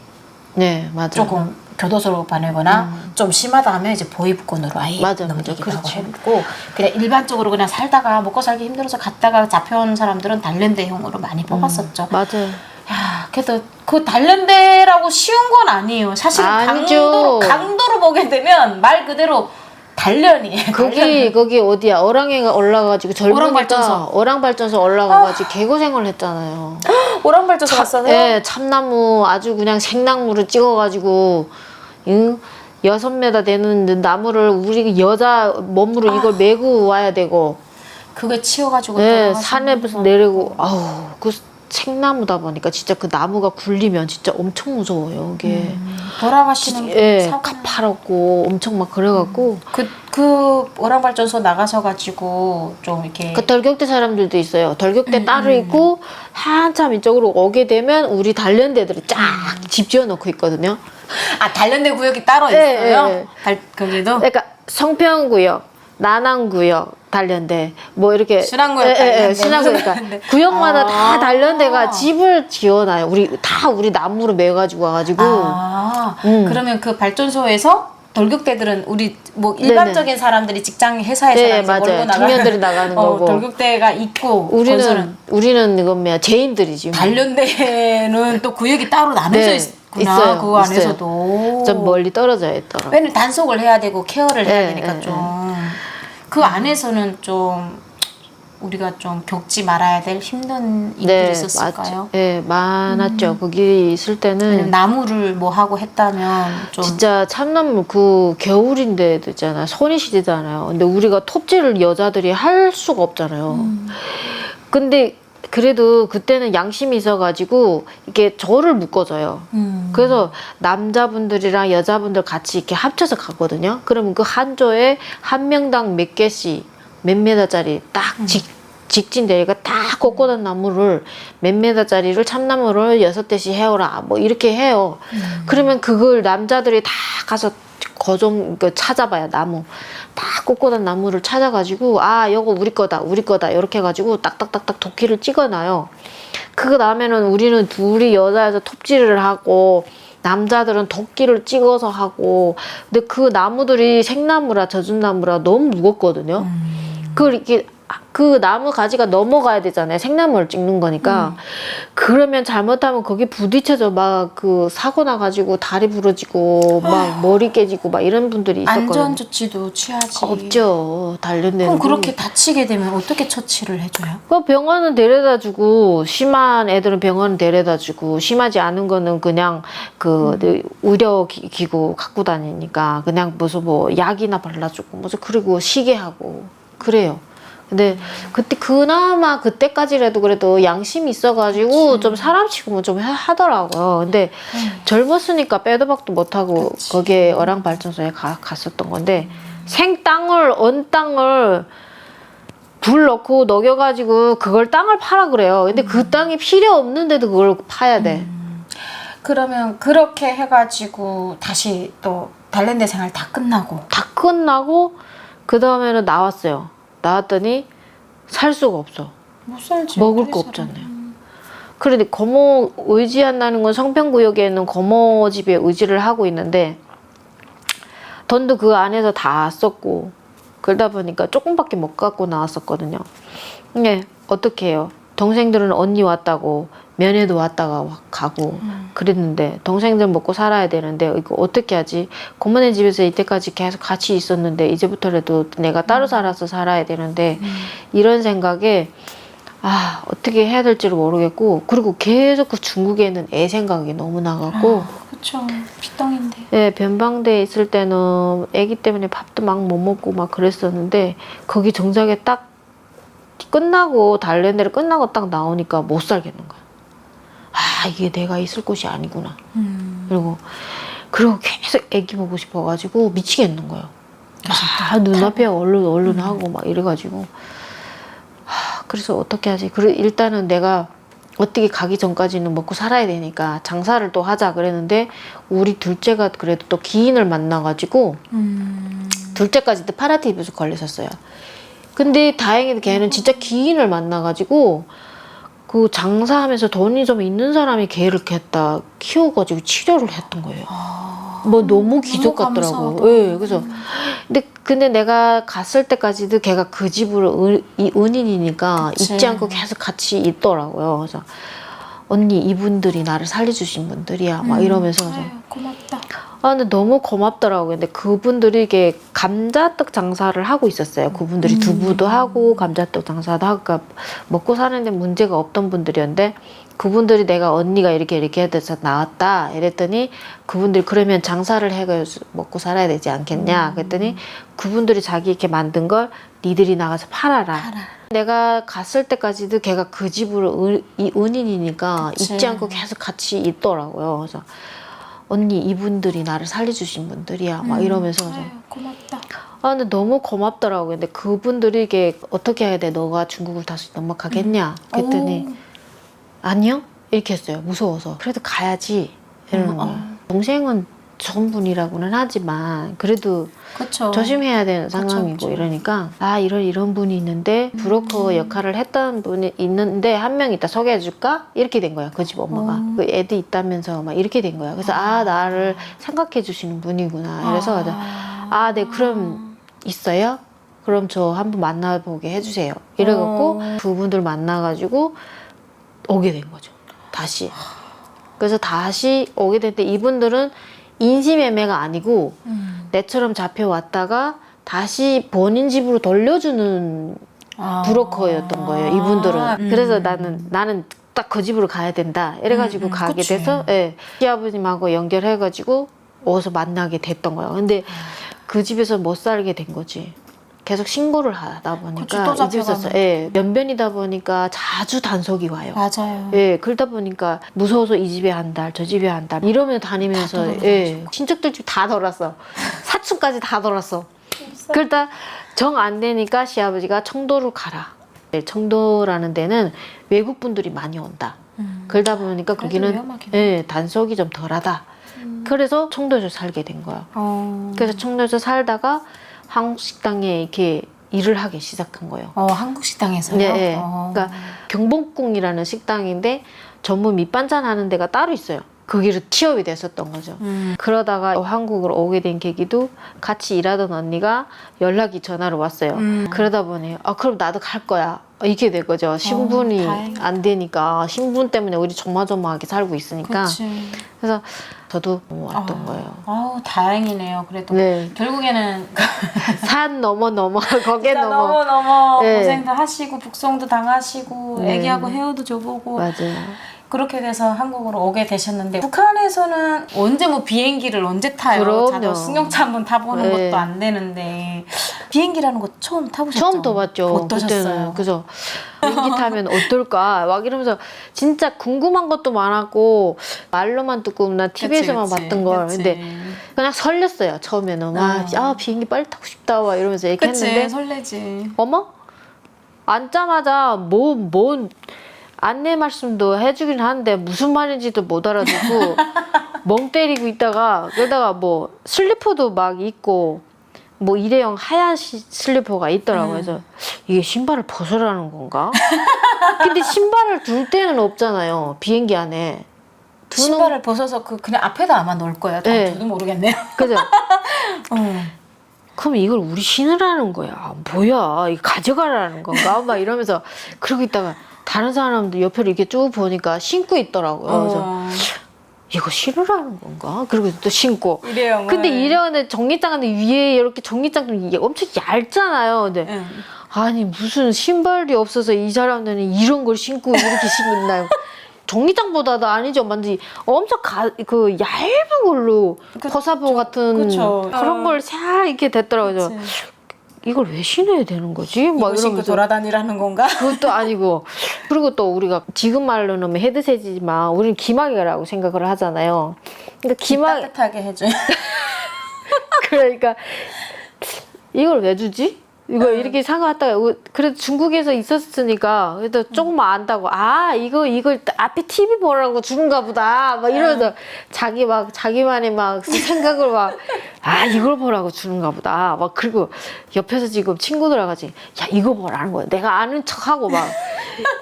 네 맞아요. 조금 교도소로 보내거나 좀 심하다 하면 이제 보위부권으로 아예 맞아, 넘기기도 하고 그렇지. 했고 그냥 일반적으로 그냥 살다가 먹고 살기 힘들어서 갔다가 잡혀온 사람들은 단련대형으로 많이 뽑았었죠. 맞아요. 야, 그래도 그 단련대라고 쉬운 건 아니에요. 사실은 아니죠. 강도로 보게 되면 말 그대로 단련이에요. 거기 어디야? 어랑에가 올라가가지고 젊으니까 어랑발전소 올라가가지고 개고생을 했잖아요. 오랑발전소 갔어요? 네, 참나무 아주 그냥 생나무를 찍어가지고 6m 되는 나무를 우리 여자 몸으로 이걸 메고 와야 되고 그게 치여가지고 네, 산에 무슨 내리고 아우 그 생나무다 보니까 진짜 그 나무가 굴리면 진짜 엄청 무서워요. 이게 돌아가시는 예, 사고 가파랗고 엄청 막 그래갖고 그 오랑발전소 나가셔가지고 좀 이렇게 그 덜격대 사람들도 있어요. 덜격대 따로 있고 한참 이쪽으로 오게 되면 우리 단련대들이 쫙 집 지어놓고 있거든요. 아 단련대 구역이 따로 예, 있어요? 예, 예. 거기도? 그러니까 성평구역, 난항구역 단련대 뭐 이렇게 신안구역 단련대, 신안구역 무슨 그러니까 단련대. 구역마다 아. 다 단련대가 집을 지어놔요. 우리 나무로 매가지고 와가지고 그러면 그 발전소에서 돌격대들은 우리 뭐 일반적인 사람들이 직장 회사에서 네, 이제 맞아요. 몰고 나가는 청년들이 나가는 거고. 돌격대가 있고 건설은 우리는 이건 뭐야 제인들이지. 뭐. 단련대는 또 구역이 따로 나눠져 네, 있구나. 있어요, 그거 있어요. 안에서도 좀 멀리 떨어져 있더라고. 왜냐면 단속을 해야 되고 케어를 해야 네, 되니까 네, 좀 그 안에서는 좀 우리가 좀 겪지 말아야 될 힘든 일들이 있었을까요? 네, 많았죠. 거기 있을 때는 왜냐면 나무를 뭐 하고 했다면 좀 진짜 참나무 그 겨울인데 있잖아. 손이 시리잖아요. 근데 우리가 톱질을 여자들이 할 수가 없잖아요. 근데 그래도 그때는 양심이 있어가지고 이렇게 저를 묶어줘요. 그래서 남자분들이랑 여자분들 같이 이렇게 합쳐서 가거든요. 그러면 그 한 조에 한 명당 몇 개씩 몇 메다짜리 딱 직진 대리가 딱 꽂고난 나무를 몇 메다짜리를 참나무를 6대씩 해오라 뭐 이렇게 해요. 그러면 그걸 남자들이 다 가서 거좀 찾아봐요. 나무 다 꽂고난 나무를 찾아가지고 아 요거 우리 거다 이렇게 해가지고 딱딱딱딱 도끼를 찍어놔요. 그거 나면은 우리는 둘이 여자여서 톱질을 하고 남자들은 도끼를 찍어서 하고 근데 그 나무들이 생나무라 젖은나무라 너무 무겁거든요. 이렇게 그 나무 가지가 넘어가야 되잖아요. 생나무를 찍는 거니까. 그러면 잘못하면 거기 부딪혀서 막 그 사고 나가지고 다리 부러지고 막 머리 깨지고 막 이런 분들이 있었거든요. 안전조치도 취하지. 없죠. 단련되는. 그럼 그렇게 다치게 되면 어떻게 처치를 해줘요? 그 병원은 데려다주고 심한 애들은 병원은 데려다주고 심하지 않은 거는 그냥 그 의료기구 갖고 다니니까 그냥 무슨 뭐 약이나 발라주고 무슨 그리고 쉬게 하고 그래요. 근데 그때 그나마 그때까지라도 그래도 양심이 있어가지고 좀 사람 취급은 좀 하더라고요. 근데 젊었으니까 빼도 박도 못하고 거기에 어랑발전소에 갔었던 건데 생땅을 언 땅을 불 넣고 녹여가지고 그걸 땅을 파라 그래요. 근데 그 땅이 필요 없는데도 그걸 파야 돼. 그러면 그렇게 해가지고 다시 또 단련대 생활 다 끝나고 그 다음에는 나왔어요. 나왔더니 살 수가 없어. 못 살지. 먹을 거 없잖아요. 그런데 거모 의지한다는 건 성평구역에는 거모 집에 의지를 하고 있는데 돈도 그 안에서 다 썼고 그러다 보니까 조금밖에 못 갖고 나왔었거든요. 근데 어떻게 해요? 동생들은 언니 왔다고 면회도 왔다가 가고 그랬는데 동생들 먹고 살아야 되는데 이거 어떻게 하지? 고모네 집에서 이때까지 계속 같이 있었는데 이제부터라도 내가 따로 살아야 되는데 이런 생각에 아 어떻게 해야 될지를 모르겠고 그리고 계속 그 중국에는 애 생각이 너무 나갖고 그쵸 핏덩인데 예, 변방대에 있을 때는 애기 때문에 밥도 막 못 먹고 막 그랬었는데 거기 정작에 딱 끝나고 단련대를 끝나고 딱 나오니까 못 살겠는 거야. 아 이게 내가 있을 곳이 아니구나. 그리고 계속 애기 보고 싶어가지고 미치겠는 거예요. 아 눈앞에 얼른 하고 막 이래가지고 그래서 어떻게 하지? 일단은 내가 어떻게 가기 전까지는 먹고 살아야 되니까 장사를 또 하자 그랬는데 우리 둘째가 그래도 또 기인을 만나가지고 둘째까지 또 파라티비스 걸렸었어요. 근데 다행히도 걔는 진짜 기인을 만나가지고 그 장사하면서 돈이 좀 있는 사람이 걔를 갖다 키워가지고 치료를 했던 거예요. 뭐 너무 기적 같더라고요. 예, 그래서 근데 내가 갔을 때까지도 걔가 그 집으로 은인이니까 그치. 잊지 않고 계속 같이 있더라고요. 그래서 언니 이분들이 나를 살려주신 분들이야 막 이러면서 아유, 고맙다. 근데 너무 고맙더라고요. 근데 그분들이 이게 감자떡 장사를 하고 있었어요. 그분들이 두부도 하고 감자떡 장사도 하고 그러니까 먹고 사는데 문제가 없던 분들이었는데 그분들이 내가 언니가 이렇게 해서 나왔다 이랬더니 그분들이 그러면 장사를 해서 먹고 살아야 되지 않겠냐 그랬더니 그분들이 자기 이렇게 만든 걸 니들이 나가서 팔아라. 내가 갔을 때까지도 걔가 그 집으로 은인이니까 그치. 잊지 않고 계속 같이 있더라고요. 그래서 언니 이분들이 나를 살려주신 분들이야 막 이러면서 아유, 고맙다. 근데 너무 고맙더라고요. 근데 그분들이 이게 어떻게 해야 돼? 너가 중국을 다시 넘어가겠냐? 그랬더니 아니요 이렇게 했어요. 무서워서. 그래도 가야지 이러는 거예요. 동생은 좋은 분이라고는 하지만 그래도 그쵸. 조심해야 되는 상황이고 그쵸. 이러니까 이런 분이 있는데 브로커 역할을 했던 분이 있는데 한 명 있다 소개해 줄까? 이렇게 된 거야. 그 집 엄마가. 그 애도 있다면서 막 이렇게 된 거야. 그래서 나를 생각해 주시는 분이구나. 그래서 네 그럼 있어요? 그럼 저 한번 만나보게 해주세요. 이래갖고 그분들 만나가지고 오게 된 거죠. 다시. 그래서 다시 오게 됐는데 이분들은 인신매매가 아니고 내처럼 잡혀왔다가 다시 본인 집으로 돌려주는 브로커였던 거예요. 이분들은. 그래서 나는 딱 그 집으로 가야 된다. 이래가지고 가게 그치. 돼서 시아버님하고 연결해가지고 어디서 만나게 됐던 거예요. 근데 그 집에서 못 살게 된 거지. 계속 신고를 하다 그치, 보니까 또 이 집에서 잡혀가면. 연변이다 보니까 자주 단속이 와요. 맞아요. 그러다 보니까 무서워서 이 집에 한 달, 저 집에 한 달 이러면 다니면서 친척들 집 다 돌았어. 사촌까지 다 돌았어. 그러다 정 안 되니까 시아버지가 청도로 가라. 청도라는 데는 외국 분들이 많이 온다. 그러다 보니까 거기는 단속이 좀 덜하다. 그래서 청도에서 살게 된 거야. 그래서 청도에서 살다가 한국 식당에 이렇게 일을 하기 시작한 거예요. 한국 식당에서요? 네. 그러니까 경복궁이라는 식당인데 전문 밑반찬 하는 데가 따로 있어요. 거기로 취업이 됐었던 거죠. 그러다가 한국으로 오게 된 계기도 같이 일하던 언니가 연락이 전화로 왔어요. 그러다 보니 그럼 나도 갈 거야. 이렇게 된 거죠. 신분이 다행이다. 안 되니까 신분 때문에 우리 조마조마하게 살고 있으니까. 그치. 그래서 저도 왔던 거예요. 다행이네요. 그래도 네. 결국에는 산 넘어 거기에 진짜 넘어. 너무 네. 고생도 하시고 북송도 당하시고 네. 애기하고 헤어도 줘보고 맞아요. 그렇게 돼서 한국으로 오게 되셨는데 북한에서는 언제 비행기를 언제 타요? 그럼요. 자도 승용차 한번 타보는 네. 것도 안 되는데 비행기라는 거 처음 타보셨죠? 처음 타봤죠. 어떠셨어요? 그때는. 그래서 비행기 타면 어떨까 막 이러면서 진짜 궁금한 것도 많았고 말로만 듣고 나 TV에서만 그치, 봤던 걸. 그치. 근데 그냥 설렜어요. 처음에는 비행기 빨리 타고 싶다 막 이러면서 얘기했는데 그치, 설레지. 어머 앉자마자 뭔 안내 말씀도 해주긴 하는데 무슨 말인지도 못 알아듣고 멍 때리고 있다가 그러다가 슬리퍼도 막 있고 일회용 하얀 슬리퍼가 있더라고요. 그래서 이게 신발을 벗으라는 건가? 근데 신발을 둘 데는 없잖아요. 비행기 안에. 신발을 벗어서 그냥 앞에다 아마 놓을 거예요. 네. 저도 모르겠네요. 그죠? 그럼 이걸 우리 신으라는 거야. 뭐야? 이거 가져가라는 건가? 막 이러면서 그러고 있다가 다른 사람들 옆으로 이렇게 쭉 보니까 신고 있더라고요. 그래서 이거 신으라는 건가? 그리고 또 신고. 일회용을. 근데 일회용은 전기장인데 위에 이렇게 전기장도 이게 엄청 얇잖아요. 근데 아니 무슨 신발이 없어서 이 사람들은 이런 걸 신고 이렇게 신나요? 전기장보다도 아니죠. 완전 엄청 그 얇은 걸로 버사보 같은 그쵸. 그런 걸 잘 이렇게 됐더라고요. 그치. 이걸 왜 신어야 되는 거지? 막 이거 신고 이러면서 돌아다니라는 건가? 그것도 아니고 그리고 또 우리가 지금 말로는 헤드셋이지만 우리는 기막이라고 생각을 하잖아요. 그러니까 기막 따뜻하게 해줘요. 그러니까 이걸 왜 주지? 이거 이렇게 생각하다가 그래도 중국에서 있었으니까 그래도 조금만 안다고 이걸 앞에 TV 보라고 주는가 보다 막 이러면서 자기만의 생각을 이걸 보라고 주는가 보다 막 그리고 옆에서 지금 친구들 같이 야 이거 보라는 거야 내가 아는 척하고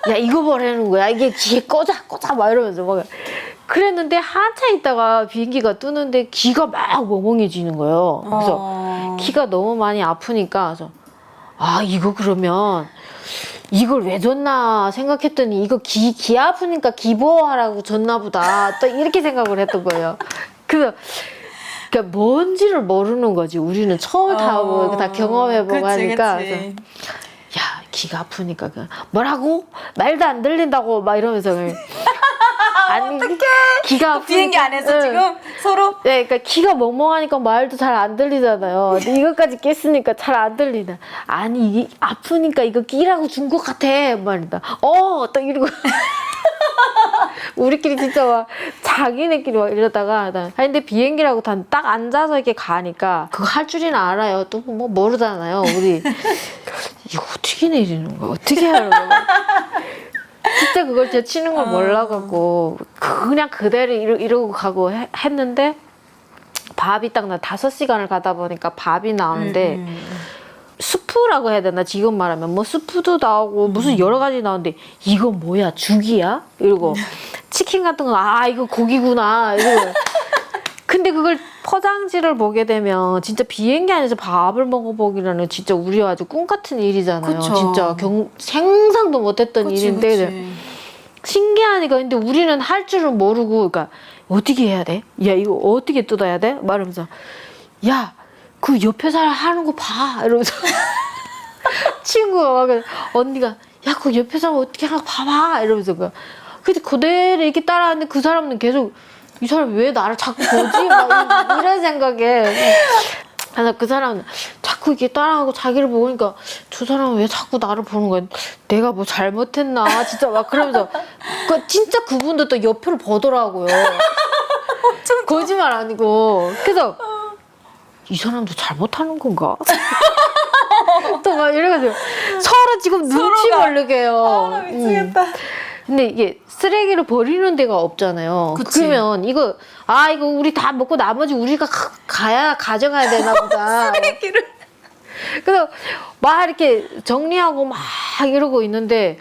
야 이거 보라는 거야 이게 귀에 꽂아 막 이러면서 막 그랬는데 한참 있다가 비행기가 뜨는데 귀가 막 멍멍해지는 거예요. 그래서 귀가 너무 많이 아프니까 그래서 이거 그러면 이걸 왜 줬나 생각했더니 이거 귀 아프니까 기보하라고 줬나 보다 또 이렇게 생각을 했던 거예요. 그래서 그러니까 뭔지를 모르는 거지. 우리는 처음 타고 다 경험해보고 하니까. 그치. 그래서 야, 귀가 아프니까 뭐라고? 말도 안 들린다고 막 이러면서 아니 귀가 아프니까 비행기 안에서 지금 서로 네, 그러니까 귀가 멍멍하니까 말도 잘 안 들리잖아요. 근데 이것까지 깼으니까 잘 안 들리나. 아니 이게 아프니까 이거 끼라고 준 것 같아 말이다. 딱 이러고 우리끼리 진짜 막 자기네끼리 막 이러다가 아니 근데 비행기라고 딱 앉아서 이렇게 가니까 그거 할 줄이나 알아요. 또 뭐 모르잖아요. 우리 이거 어떻게 내리는 거야? 어떻게 하는 거야? 진짜 그걸 제가 치는 걸 몰라갖고 그냥 그대로 이러고 가고 했는데 밥이 딱 나 5시간을 가다 보니까 밥이 나오는데 수프라고 해야 되나 지금 말하면 뭐 수프도 나오고 무슨 여러 가지 나오는데 이거 뭐야 죽이야? 이러고 치킨 같은 거 이거 고기구나 이러고 근데 그걸 포장지를 보게 되면 진짜 비행기 안에서 밥을 먹어보기라는 진짜 우리 아주 꿈 같은 일이잖아요. 그쵸. 진짜 생상도 못했던 일인데 신기하니까 근데 우리는 할 줄은 모르고 그러니까 어떻게 해야 돼? 야 이거 어떻게 뜯어야 돼? 말하면서 야 그 옆에 사람 하는 거 봐 이러면서 친구가 막 언니가 야 그 옆에 사람 어떻게 하는 거 봐봐 이러면서 근데 그대로 이렇게 따라하는데 그 사람은 계속 이 사람 왜 나를 자꾸 보지? 막 이런 생각에 그래서 그 사람은 자꾸 이렇게 따라하고 자기를 보니까 저 사람은 왜 자꾸 나를 보는 거야? 내가 뭐 잘못했나? 진짜 막 그러면서 진짜 그분도 또 옆을 보더라고요. 거짓말 아니고 그래서 이 사람도 잘못하는 건가? 또 막 이래가지고 서로 지금 눈치 모르게 해요. 미치겠다. 근데 이게 쓰레기를 버리는 데가 없잖아요. 그치. 그러면 이거 우리 다 먹고 나머지 우리가 가져가야 되나 보다. 쓰레기를 그래서 막 이렇게 정리하고 막 이러고 있는데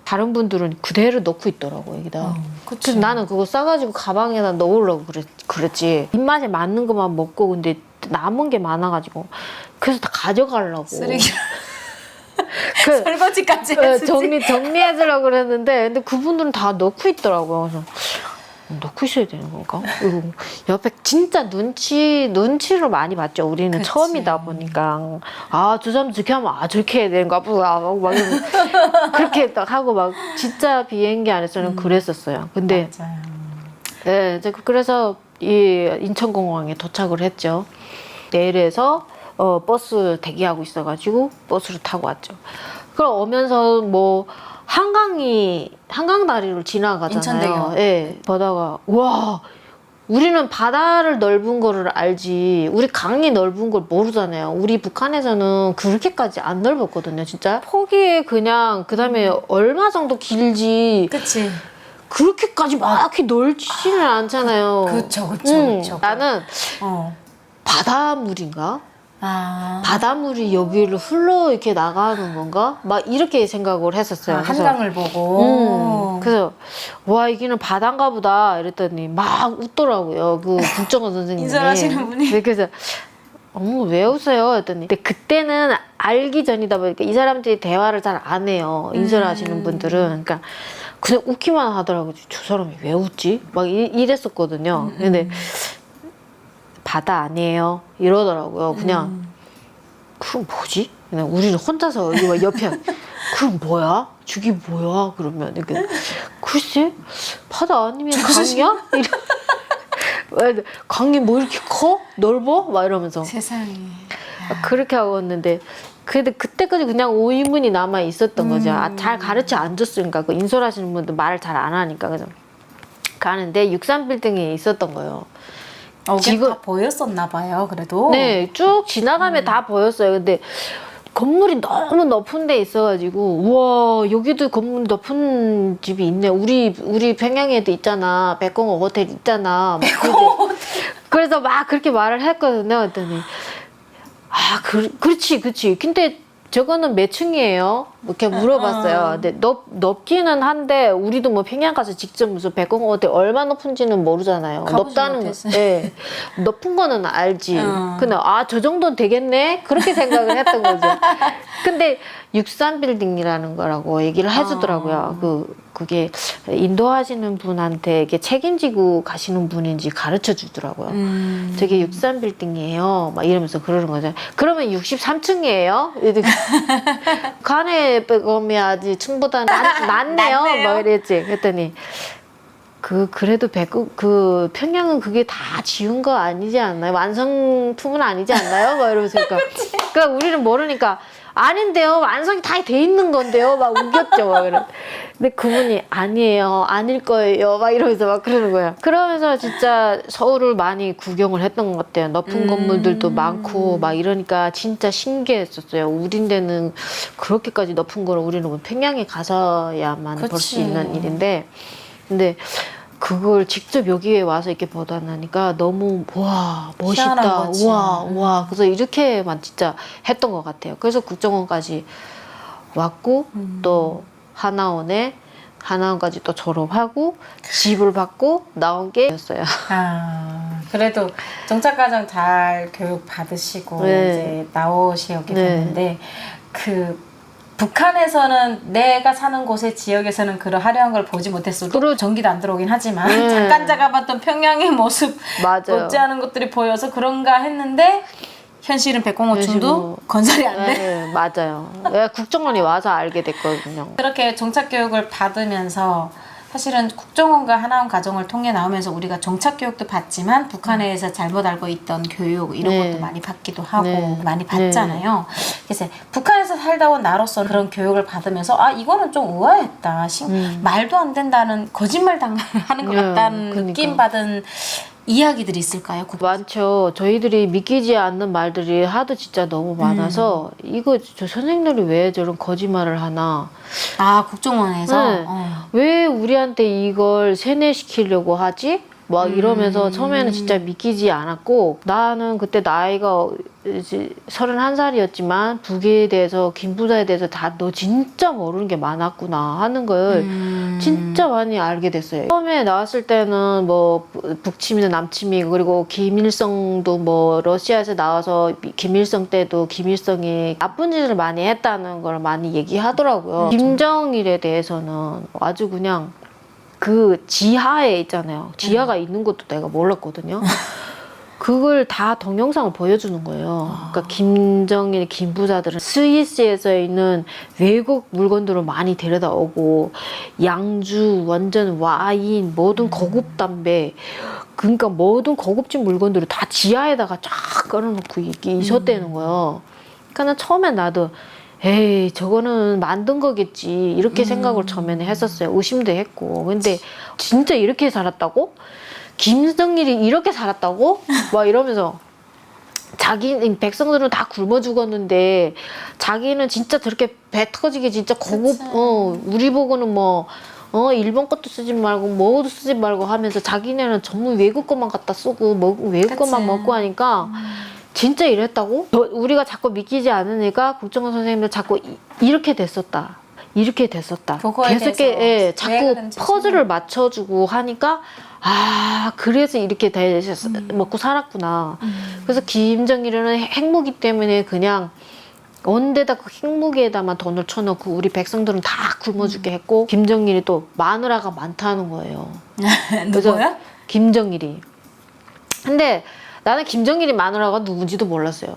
다른 분들은 그대로 넣고 있더라고 여기다. 그래서 나는 그거 싸가지고 가방에다 넣으려고 그랬지. 입맛에 맞는 것만 먹고 근데 남은 게 많아가지고 그래서 다 가져가려고. 쓰레기 설거지까지 했지. 정리해주려고 그랬는데 근데 그분들은 다 넣고 있더라고요. 그래서 넣고 있어야 되는 건가? 이러고 옆에 진짜 눈치를 많이 봤죠. 우리는 그치. 처음이다 보니까 저 사람 저렇게 하면 저렇게 해야 되는가 보다 막 그렇게 딱 하고 막 진짜 비행기 안에서는 그랬었어요. 근데 맞아요. 네, 그래서 이 인천공항에 도착을 했죠. 내일에서 버스 대기하고 있어가지고 버스를 타고 왔죠. 그럼 오면서 뭐 한강다리를 지나가잖아요. 인천대교. 예. 보다가 와 우리는 바다를 넓은 거를 알지 우리 강이 넓은 걸 모르잖아요. 우리 북한에서는 그렇게까지 안 넓었거든요. 진짜 폭이 그냥 그다음에 얼마 정도 길지 그치. 그렇게까지 막 이렇게 넓지는 않잖아요. 그쵸. 나는 바닷물인가? 바닷물이 여기를 흘러 이렇게 나가는 건가? 막 이렇게 생각을 했었어요. 한강을 보고. 그래서 와 여기는 바다인가 보다 이랬더니 막 웃더라고요. 그 국정원 선생님이. 인솔하시는 분이. 그래서 왜 웃어요? 했더니 근데 그때는 알기 전이다 보니까 이 사람들이 대화를 잘 안 해요. 인솔하시는 분들은. 그러니까 그냥 웃기만 하더라고요. 저 사람이 왜 웃지? 막 이랬었거든요. 근데 바다 아니에요. 이러더라고요. 그냥 그럼 뭐지? 그냥 우리는 혼자서 여기 옆에 그럼 뭐야? 저기 뭐야? 그러면 글쎄 바다 아니면 강이야? 강이 뭐 이렇게 커? 넓어? 막 이러면서 세상에. 그렇게 하고 있는데 그래도 그때까지 그냥 오이문이 남아 있었던 거죠. 잘 가르쳐 안 줬으니까 그 인솔하시는 분들 말을 잘 안 하니까 그래서 가는데 63빌딩에 있었던 거예요. 지금 다 보였었나 봐요. 그래도. 네, 쭉 지나가면 다 보였어요. 근데 건물이 너무 높은 데 있어가지고 우와 여기도 건물 높은 집이 있네. 우리 평양에도 있잖아. 백공호 호텔 있잖아. 그래서 막 그렇게 말을 했거든요. 그랬더니 그렇지. 근데 저거는 몇 층이에요? 이렇게 물어봤어요. 근데 높기는 한데 우리도 뭐 평양 가서 직접 무슨 백공호 호텔 얼마 높은지는 모르잖아요. 높다는 거. 네. 높은 거는 알지. 근데 저 정도는 되겠네? 그렇게 생각을 했던 거죠. 근데 63빌딩이라는 거라고 얘기를 해주더라고요. 그게 인도하시는 분한테 이게 책임지고 가시는 분인지 가르쳐 주더라고요. 저게 63빌딩이에요. 막 이러면서 그러는 거죠. 그러면 63층이에요? 간에 빼꼼해야지 층보다 낫네요. 막 이랬지. 그랬더니 그래도 그 평양은 그게 다 지은 거 아니지 않나요? 완성품은 아니지 않나요? 막 이러면서 그러니까 우리는 모르니까 아닌데요. 완성이 다 돼 있는 건데요. 막 우겼죠. 막 그래. 근데 그분이 아니에요. 아닐 거예요. 막 이러면서 막 그러는 거야. 그러면서 진짜 서울을 많이 구경을 했던 것 같아요. 높은 건물들도 많고 막 이러니까 진짜 신기했었어요. 우린데는 그렇게까지 높은 거를 우리는 평양에 가서야만 볼 수 있는 일인데 근데 그걸 직접 여기에 와서 이렇게 보다 나니까 너무 와 멋있다 우와 그래서 이렇게만 진짜 했던 것 같아요. 그래서 국정원까지 왔고 또 하나원까지 또 졸업하고 집을 받고 나온 게였어요. 그래도 정착과정 잘 교육 받으시고 네. 이제 나오시게 됐는데 그 북한에서는 내가 사는 곳의 지역에서는 그런 화려한 걸 보지 못했어도 전기도 안 들어오긴 하지만 잠깐 잡아봤던 평양의 모습 맞아요. 못지않은 것들이 보여서 그런가 했는데 현실은 백공호층도 건설이 안 돼. 네, 맞아요. 내가 국정원이 와서 알게 됐거든요. 그렇게 정착교육을 받으면서 사실은 국정원과 하나원 과정을 통해 나오면서 우리가 정착교육도 받지만 북한에서 잘못 알고 있던 교육 이런 것도 많이 받기도 하고 많이 받잖아요. 그래서 북한에서 살다 온 나로서 그런 교육을 받으면서 이거는 좀 의아했다. 말도 안 된다는 거짓말 당하는 것 같다는 그러니까. 느낌 받은 이야기들이 있을까요? 많죠. 저희들이 믿기지 않는 말들이 하도 진짜 너무 많아서 이거 저 선생님들이 왜 저런 거짓말을 하나. 국정원에서? 네. 왜 우리한테 이걸 세뇌시키려고 하지? 막 이러면서 처음에는 진짜 믿기지 않았고 나는 그때 나이가 이제 31살이었지만 북에 대해서 김부사에 대해서 다 너 진짜 모르는 게 많았구나 하는 걸 진짜 많이 알게 됐어요. 처음에 나왔을 때는 뭐 북침이나 남침이 그리고 김일성도 뭐 러시아에서 나와서 김일성 때도 김일성이 나쁜 짓을 많이 했다는 걸 많이 얘기하더라고요. 김정일에 대해서는 아주 그냥 그 지하에 있잖아요. 지하가 있는 것도 내가 몰랐거든요. 그걸 다 동영상을 보여주는 거예요. 그러니까 김정일, 김부사들은 스위스에서 있는 외국 물건들을 많이 데려다 오고 양주, 완전 와인, 모든 고급 담배 그러니까 모든 고급진 물건들을 다 지하에다가 쫙 깔아놓고 이게 있었다는 거예요. 그러니까 처음에 나도 에이 저거는 만든 거겠지 이렇게 생각을 처음에는 했었어요. 의심도 했고 근데 진짜 이렇게 살았다고? 김정일이 이렇게 살았다고? 막 이러면서 자기 백성들은 다 굶어 죽었는데 자기는 진짜 저렇게 배 터지게 진짜 고급 우리 보고는 뭐 일본 것도 쓰지 말고 뭐도 쓰지 말고 하면서 자기네는 전부 외국 것만 갖다 쓰고 외국 것만 먹고 하니까 진짜 이랬다고? 우리가 자꾸 믿기지 않으니까 국정원 선생님들 자꾸 이렇게 됐었다. 이렇게 됐었다. 계속 자꾸 퍼즐을 맞춰주고 하니까 그래서 이렇게 먹고 살았구나. 그래서 김정일은 핵무기 때문에 그냥 언데다 그 핵무기에다만 돈을 쳐놓고 우리 백성들은 다 굶어 죽게 했고 김정일이 또 마누라가 많다는 거예요. 누구야? 김정일이. 근데 나는 김정일이 마누라가 누군지도 몰랐어요.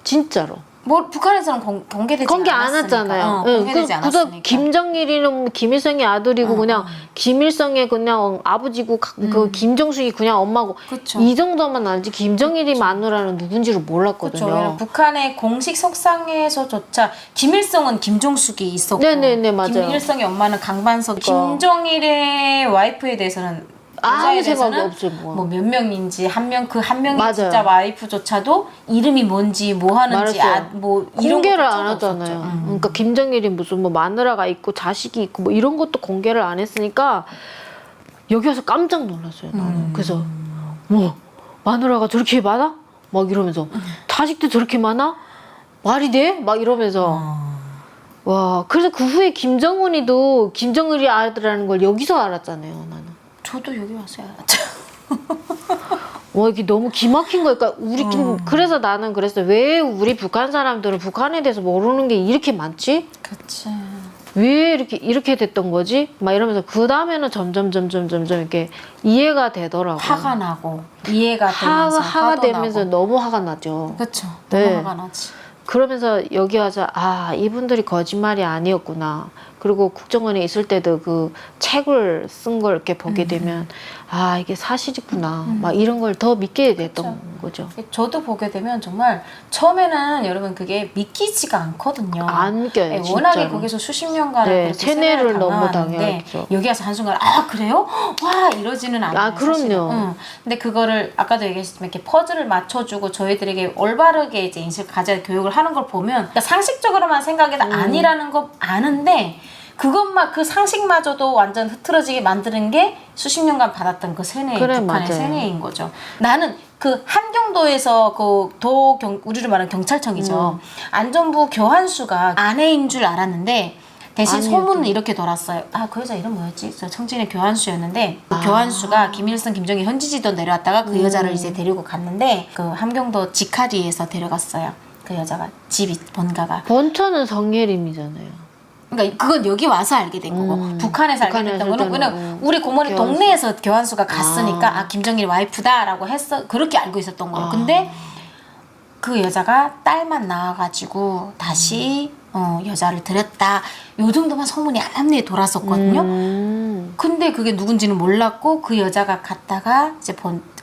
진짜로. 뭐 북한에서는 공개되지 공개 안 했잖아요. 공개되지 않았으니까. 김정일이는 김일성의 아들이고 그냥 김일성의 그냥 아버지고 그 김정숙이 그냥 엄마고 그쵸. 이 정도만 알지 김정일이 마누라는 누군지를 몰랐거든요. 그렇죠. 북한의 공식 석상에서조차 김일성은 김종숙이 있었고 네네네 맞아요. 김일성의 엄마는 강반석 김정일의 와이프에 대해서는 아무 생각이 없죠. 뭐 몇 명인지 한 명이 맞아요. 진짜 와이프조차도 이름이 뭔지 뭐 하는지 뭐 이런 공개를 것도 안 하잖아요. 그러니까 김정일이 무슨 뭐 마누라가 있고 자식이 있고 뭐 이런 것도 공개를 안 했으니까 여기 와서 깜짝 놀랐어요. 나는. 그래서 뭐 마누라가 저렇게 많아? 막 이러면서 자식도 저렇게 많아? 말이 돼? 막 이러면서 와 그래서 그 후에 김정은이도 김정일이 아들이라는 걸 여기서 알았잖아요. 나는. 저도 여기 와서 알았죠. 와 이게 너무 기막힌 거니까 그래서 나는 그랬어요. 왜 우리 북한 사람들은 북한에 대해서 모르는 게 이렇게 많지? 그치. 왜 이렇게 됐던 거지? 막 이러면서 그 다음에는 점점 이렇게 이해가 되더라고요. 화가 나고 이해가 되면서 화가 화도 되면서 나고. 너무 화가 나죠. 그렇죠. 너무 네. 화가 나지. 그러면서 여기 와서 아 이분들이 거짓말이 아니었구나. 그리고 국정원에 있을 때도 그 책을 쓴 걸 이렇게 보게 되면 아 이게 사실이구나. 막 이런 걸 더 믿게 됐던 거죠. 저도 보게 되면 정말 처음에는 여러분 그게 믿기지가 않거든요. 안 믿겨요. 네, 진짜로. 워낙에 거기서 수십 년간 네, 그렇게 세뇌를 너무 당하는데 당했죠. 여기 와서 한순간 아 그래요? 와 이러지는 않아요. 아, 그럼요. 사실은. 응. 근데 그거를 아까도 얘기했지만 이렇게 퍼즐을 맞춰주고 저희들에게 올바르게 이제 인식을 가져야 교육을 하는 걸 보면 그러니까 상식적으로만 생각해도 아니라는 거 아는데 그것만 그 상식마저도 완전 흐트러지게 만드는 게 수십 년간 받았던 그 세뇌, 그래, 북한의 맞아요. 세뇌인 거죠. 나는 그 한경도에서 우리를 말하는 경찰청이죠. 안전부 교환수가 아내인 줄 알았는데 대신 아니었던 소문은 이렇게 돌았어요. 아, 그 여자 이름 뭐였지? 저 청진의 교환수였는데 그 교환수가 김일성, 김정일 현지지도 내려왔다가 그 여자를 이제 데리고 갔는데 그 함경도 지카리에서 데려갔어요. 그 여자가 집이 본가가. 본처는 성예림이잖아요. 그러니까 그건 여기 와서 알게 된 거고 북한에서 알게 북한에서 됐던 거는 일단은, 그냥 우리 고모네 교환수. 동네에서 교환수가 갔으니까 아 김정일 와이프다라고 했어 그렇게 알고 있었던 거예요. 근데 그 여자가 딸만 낳아가지고 다시 여자를 들였다 요 정도만 소문이 암내에 돌았었거든요. 근데 그게 누군지는 몰랐고 그 여자가 갔다가 이제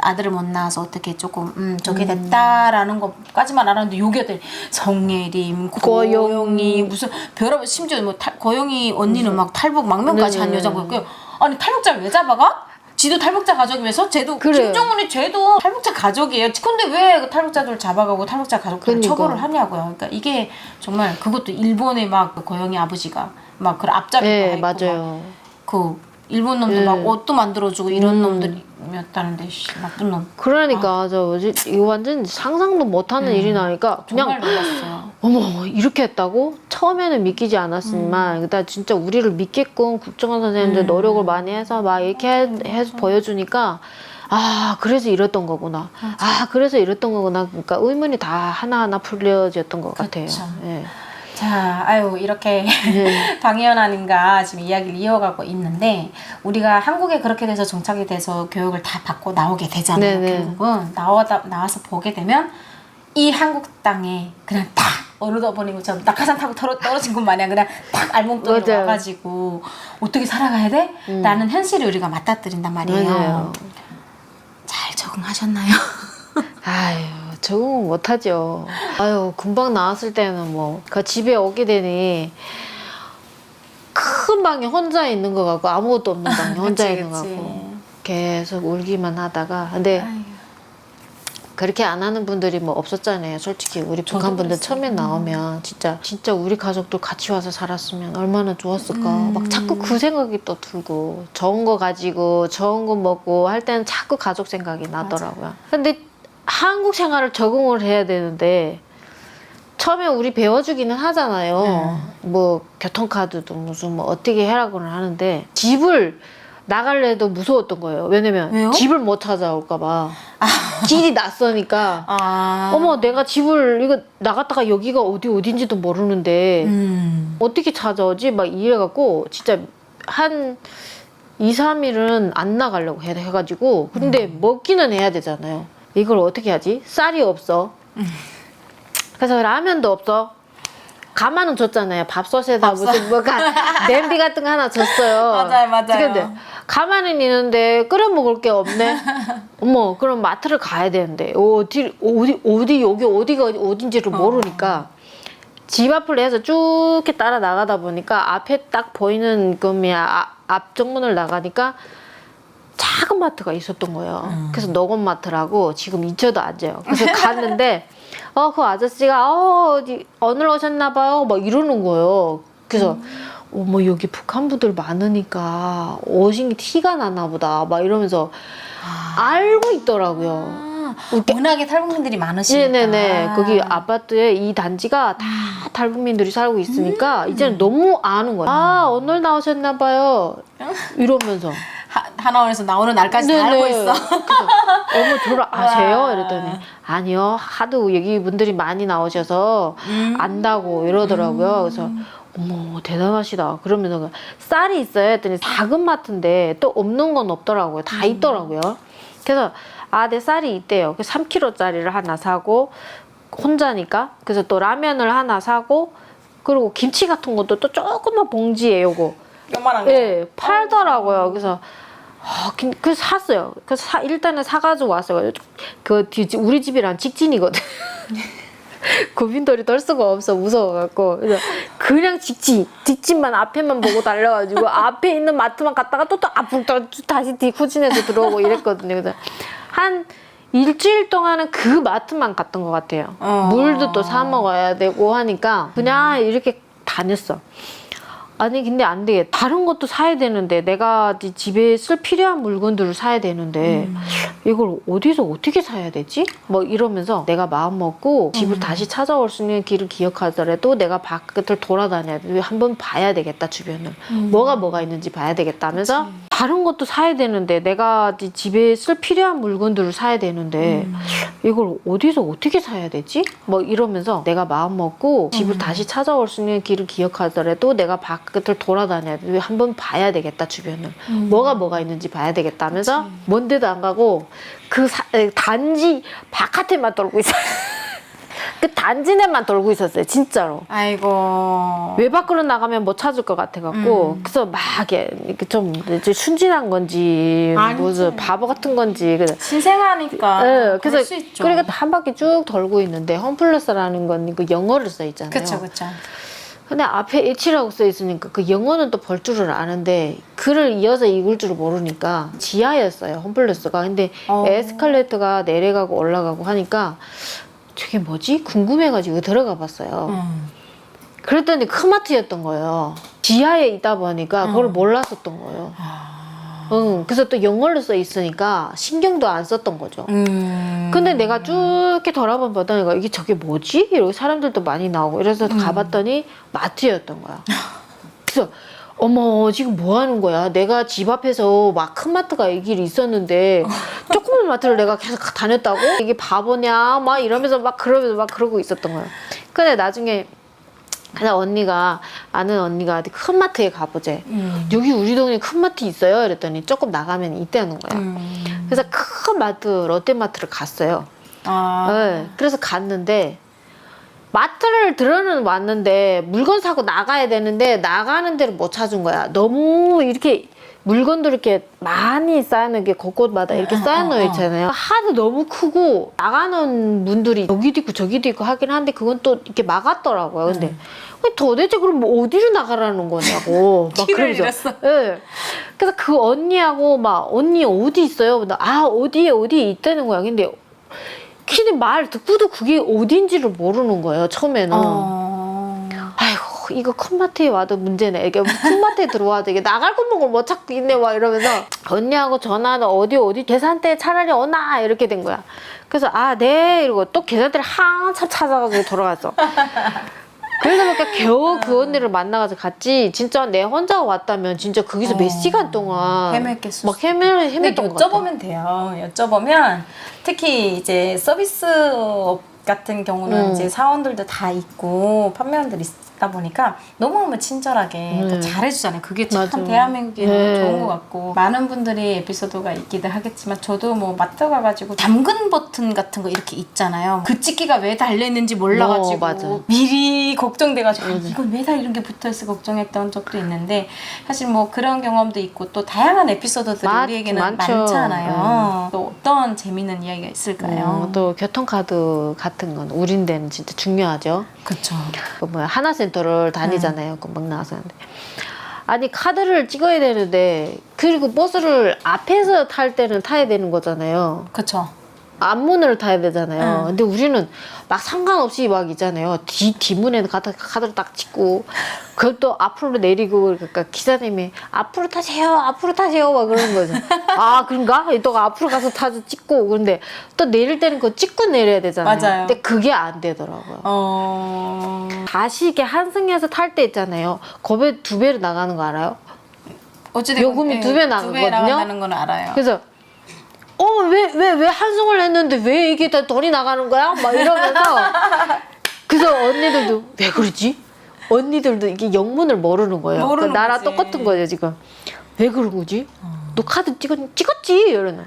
아들을 못 낳아서 어떻게 조금 저게 됐다라는 것까지만 알았는데 요게 성예림, 고영이 무슨 별의별 심지어 뭐 고영이 언니는 막 탈북 망명까지 한 네네네. 여자고요. 아니 탈북자를 왜 잡아가? 지도 탈북자 가족이면서 쟤도 그래요. 김정은이 쟤도 탈북자 가족이에요. 근데 왜 그 탈북자들 잡아가고 탈북자 가족들을 그러니까. 처벌을 하냐고요. 그러니까 이게 정말 그것도 일본의 막 그 고영이 아버지가 막 그 앞잡이도 네, 했고 맞아요. 그 일본 놈들 네. 막 옷도 만들어주고 이런 놈들이었다는데 씨, 나쁜 놈. 그러니까 저 뭐지 이거 완전 상상도 못하는 일이 나니까 정말 그냥 놀랐어요. 어머 이렇게 했다고? 처음에는 믿기지 않았지만 그다 진짜 우리를 믿게끔 국정원 선생님들 노력을 많이 해서 막 이렇게 해서 보여주니까 아 그래서 이랬던 거구나. 아 그래서 이랬던 거구나. 그러니까 의문이 다 하나하나 풀려졌던 것 같아요. 그쵸. 예. 자, 아유 이렇게 방해연아님과 지금 이야기를 이어가고 있는데 우리가 한국에 그렇게 돼서 정착이 돼서 교육을 다 받고 나오게 되잖아요. 네네. 결국은 나와서 보게 되면 이 한국 땅에 그냥 딱 어느 어버린 것처럼 낙하산 타고 떨어진 것 마냥 그냥 딱 알몸뚱이로 맞아요. 와가지고 어떻게 살아가야 돼? 라는 현실을 우리가 맞닥뜨린단 말이에요. 맞아요. 잘 적응하셨나요? 아유 적응은 못하죠. 아유 금방 나왔을 때는 뭐 그 집에 오게 되니 큰 방에 혼자 있는 것 같고 아무것도 없는 방에 혼자 그치, 있는 것 그치. 같고 계속 울기만 하다가 근데 아유. 그렇게 안 하는 분들이 뭐 없었잖아요. 솔직히 우리 저도 북한 분들 그랬어요. 처음에 나오면 진짜 우리 가족들 같이 와서 살았으면 얼마나 좋았을까. 막 자꾸 그 생각이 또 들고 좋은 거 가지고 좋은 거 먹고 할 때는 자꾸 가족 생각이 나더라고요. 근데 한국 생활을 적응을 해야 되는데 처음에 우리 배워주기는 하잖아요. 뭐 교통카드도 무슨 뭐 어떻게 해라고는 하는데 집을 나갈래도 무서웠던 거예요. 왜냐면 왜요? 집을 못 찾아올까 봐. 길이 낯서니까 아. 어머 내가 집을 이거 나갔다가 여기가 어딘지도 모르는데 어떻게 찾아오지? 막 이래갖고 진짜 한 2, 3일은 안 나가려고 해가지고 근데 먹기는 해야 되잖아요. 이걸 어떻게 하지? 쌀이 없어. 그래서 라면도 없어. 가마는 줬잖아요. 밥솥에다 무슨 뭐가 냄비 같은 거 하나 줬어요. 맞아요. 근데 가마는 있는데 끓여 먹을 게 없네. 어머, 그럼 마트를 가야 되는데 어디 여기 어디가 어딘지를 모르니까 집 앞을 해서 쭉 이렇게 따라 나가다 보니까 앞에 딱 보이는 앞 정문을 나가니까 작은 마트가 있었던 거예요. 그래서 노건마트라고 지금 인천도 앉아요. 그래서 갔는데 그 아저씨가 오늘 오셨나 봐요. 막 이러는 거예요. 그래서 어머 여기 북한 분들 많으니까 오신 게 티가 나나 보다. 막 이러면서 알고 있더라고요. 워낙에 탈북민들이 많으시니까. 네네네. 거기 아파트에 이 단지가 다 탈북민들이 살고 있으니까 이제는 너무 아는 거야. 아 오늘 나오셨나 봐요. 이러면서. 하나원에서 나오는 날까지 다 알고 있어. 그래서 어머 저를 아세요? 와. 이랬더니 아니요 하도 여기 분들이 많이 나오셔서 안다고 이러더라고요. 그래서 어머 대단하시다. 그러면서 쌀이 있어요 했더니 작은 마트인데 또 없는 건 없더라고요. 다 있더라고요. 그래서 아 내 쌀이 있대요. 그래서 3kg짜리를 하나 사고 혼자니까 그래서 또 라면을 하나 사고 그리고 김치 같은 것도 또 조그만 봉지에 요거 요만한 거. 예 팔더라고요. 그래서 그래서 샀어요. 그래서 일단은 사가지고 왔어요. 우리 집이랑 직진이거든. 고민돌이 덜 수가 없어 무서워갖고 그래서 그냥 직진만 앞에만 보고 달려가지고 앞에 있는 마트만 갔다가 또 앞으로 다시 후진해서 들어오고 이랬거든요. 그래서 한 일주일 동안은 그 마트만 갔던 것 같아요. 물도 또 사 먹어야 되고 하니까 그냥 이렇게 다녔어. 아니 근데 안 되겠다. 다른 것도 사야 되는데 내가 집에 쓸 필요한 물건들을 사야 되는데 이걸 어디서 어떻게 사야 되지? 뭐 이러면서 내가 마음 먹고 집을 다시 찾아올 수 있는 길을 기억하더라도 내가 바깥을 돌아다녀야 돼. 한번 봐야 되겠다 주변을. 뭐가 있는지 봐야 되겠다 하면서 그치. 다른 것도 사야 되는데 내가 집에 쓸 필요한 물건들을 사야 되는데 이걸 어디서 어떻게 사야 되지? 뭐 이러면서 내가 마음 먹고 집을 다시 찾아올 수 있는 길을 기억하더라도 내가 바깥을 돌아다녀야 돼. 한번 봐야 되겠다 주변을. 뭐가 있는지 봐야 되겠다 하면서 그치. 먼 데도 안 가고 단지 바깥에만 돌고 있어요. 그 단지 내만 돌고 있었어요 진짜로. 아이고. 외 밖으로 나가면 못 찾을 것 같아갖고 그래서 막 이렇게 좀 이제 순진한 건지 아니지. 무슨 바보 같은 건지 신생하니까. 네, 그래서 수 있죠. 그러니까 한 바퀴 쭉 돌고 있는데 홈플러스라는 건 그 영어를 써 있잖아요. 그쵸. 근데 앞에 H라고 써 있으니까 그 영어는 또 볼 줄을 아는데 글을 이어서 읽을 줄을 모르니까 지하였어요 홈플러스가. 근데 에스컬레이터가 내려가고 올라가고 하니까 저게 뭐지? 궁금해가지고 들어가 봤어요. 그랬더니 크마트였던 거예요. 지하에 있다 보니까 그걸 몰랐었던 거예요. 그래서 또 영어로 써 있으니까 신경도 안 썼던 거죠. 근데 내가 쭉 이렇게 돌아보니까 이게 저게 뭐지? 이러고 사람들도 많이 나오고 이래서 가봤더니 마트였던 거야. 그래서 어머 지금 뭐 하는 거야? 내가 집 앞에서 막 큰 마트가 이 길이 있었는데 조그만 마트를 내가 계속 다녔다고? 이게 바보냐? 막 이러면서 막 그러고 있었던 거야. 근데 나중에 그냥 아는 언니가 큰 마트에 가보재. 여기 우리 동네에 큰 마트 있어요? 이랬더니 조금 나가면 있다는 거야. 그래서 큰 마트, 롯데마트를 갔어요. 네, 그래서 갔는데 마트를 들어는 왔는데 물건 사고 나가야 되는데 나가는 데를 못 찾은 거야. 너무 이렇게 물건도 이렇게 많이 쌓여놓은 게 곳곳마다 이렇게 쌓여놓여 있잖아요. 하도 너무 크고 나가는 분들이 여기도 있고 저기도 있고 하긴 한데 그건 또 이렇게 막았더라고요. 근데 도대체 그럼 뭐 어디로 나가라는 거냐고 막 그러면서. 네. 그래서 그 언니하고 막 언니 어디 있어요? 어디에 있다는 거야. 근데 말 듣고도 그게 어딘지를 모르는 거예요 처음에는. 아이고 이거 큰 마트에 와도 문제네. 이게 큰 마트에 들어와도 이게 나갈 구멍을 못 찾고 있네 막 이러면서 언니하고 전화는 어디 계산대 차라리 오나 이렇게 된 거야. 그래서 네 이러고 또 계산대를 한참 찾아가지고 돌아갔어. 그러다 보니까 겨우 그 언니를 만나가지고 갔지. 진짜 내 혼자 왔다면 진짜 거기서 몇 시간 동안 헤맸겠어. 막 헤맸던 것 같아. 여쭤보면 돼요. 여쭤보면 특히 이제 서비스업 같은 경우는 이제 사원들도 다 있고 판매원들이 있다 보니까 너무너무 친절하게 또 잘해주잖아요. 그게 참 맞아. 대한민국이 너무 좋은 것 같고 많은 분들이 에피소드가 있기도 하겠지만 저도 뭐 마트 가가지고 잠근 버튼 같은 거 이렇게 있잖아요. 그 찍기가 왜 달려있는지 몰라가지고 맞아. 미리 걱정돼가지고 이건 왜 다 이런 게 붙어있어 걱정했던 적도 있는데 사실 뭐 그런 경험도 있고 또 다양한 에피소드들이 우리에게는 많죠. 많잖아요. 또 어떤 재미있는 이야기가 있을까요? 또 교통카드 같은 건 우린 데는 진짜 중요하죠. 그쵸. 하나센터를 다니잖아요. 금방 나와서 하는데. 아니 카드를 찍어야 되는데 그리고 버스를 앞에서 탈 때는 타야 되는 거잖아요. 그쵸. 앞문을 타야 되잖아요. 근데 우리는 막 상관없이 막 있잖아요. 뒷문에는 카드를 딱 찍고 그것도 앞으로 내리고 그러니까 기사님이 앞으로 타세요 막 그러는 거죠. 그런가? 또 앞으로 가서 찍고 그런데 또 내릴 때는 그거 찍고 내려야 되잖아요. 맞아요. 근데 그게 안 되더라고요. 다시 이렇게 한승에서 탈 때 있잖아요. 겁에 2배로 나가는 거 알아요? 어찌됐건 요금이 예, 2배 두 배 나가거든요. 나간다는 건 알아요. 그래서 왜 한승을 했는데 왜 이게 다 돈이 나가는 거야? 막 이러면서 그래서 언니들도 왜 그러지? 언니들도 이게 영문을 모르는 거예요. 모르는 그러니까 나랑 거지. 똑같은 거예요 지금. 왜 그런 거지? 너 카드 찍었지? 이러나.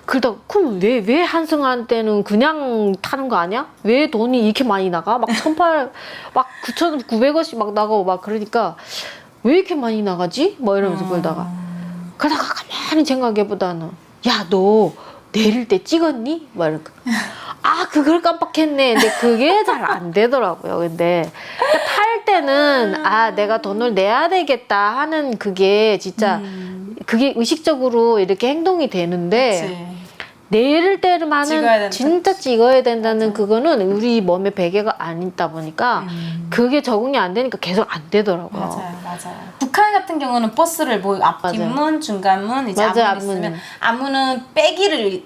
그러다 그럼 왜 한승한테는 그냥 타는 거 아니야? 왜 돈이 이렇게 많이 나가? 막 1,800, 막 9,900원씩 막 나가고 막 그러니까 왜 이렇게 많이 나가지? 뭐 이러면서 그러다가 가만히 생각해보다는 야 너 내릴 때 찍었니? 막 이러니까 그걸 깜빡했네. 근데 그게 잘 안 되더라고요. 근데 그러니까 탈 때는 내가 돈을 내야 되겠다 하는 그게 진짜 그게 의식적으로 이렇게 행동이 되는데 그치. 내릴 때만은 찍어야 된다. 진짜 찍어야 된다는 그거는 우리 몸에 베개가 안 있다 보니까 그게 적응이 안 되니까 계속 안 되더라고요. 맞아요. 북한 같은 경우는 버스를 뭐 앞 맞아요. 뒷문, 중간문, 이제 맞아요, 앞문 있으면 앞문은 빼기로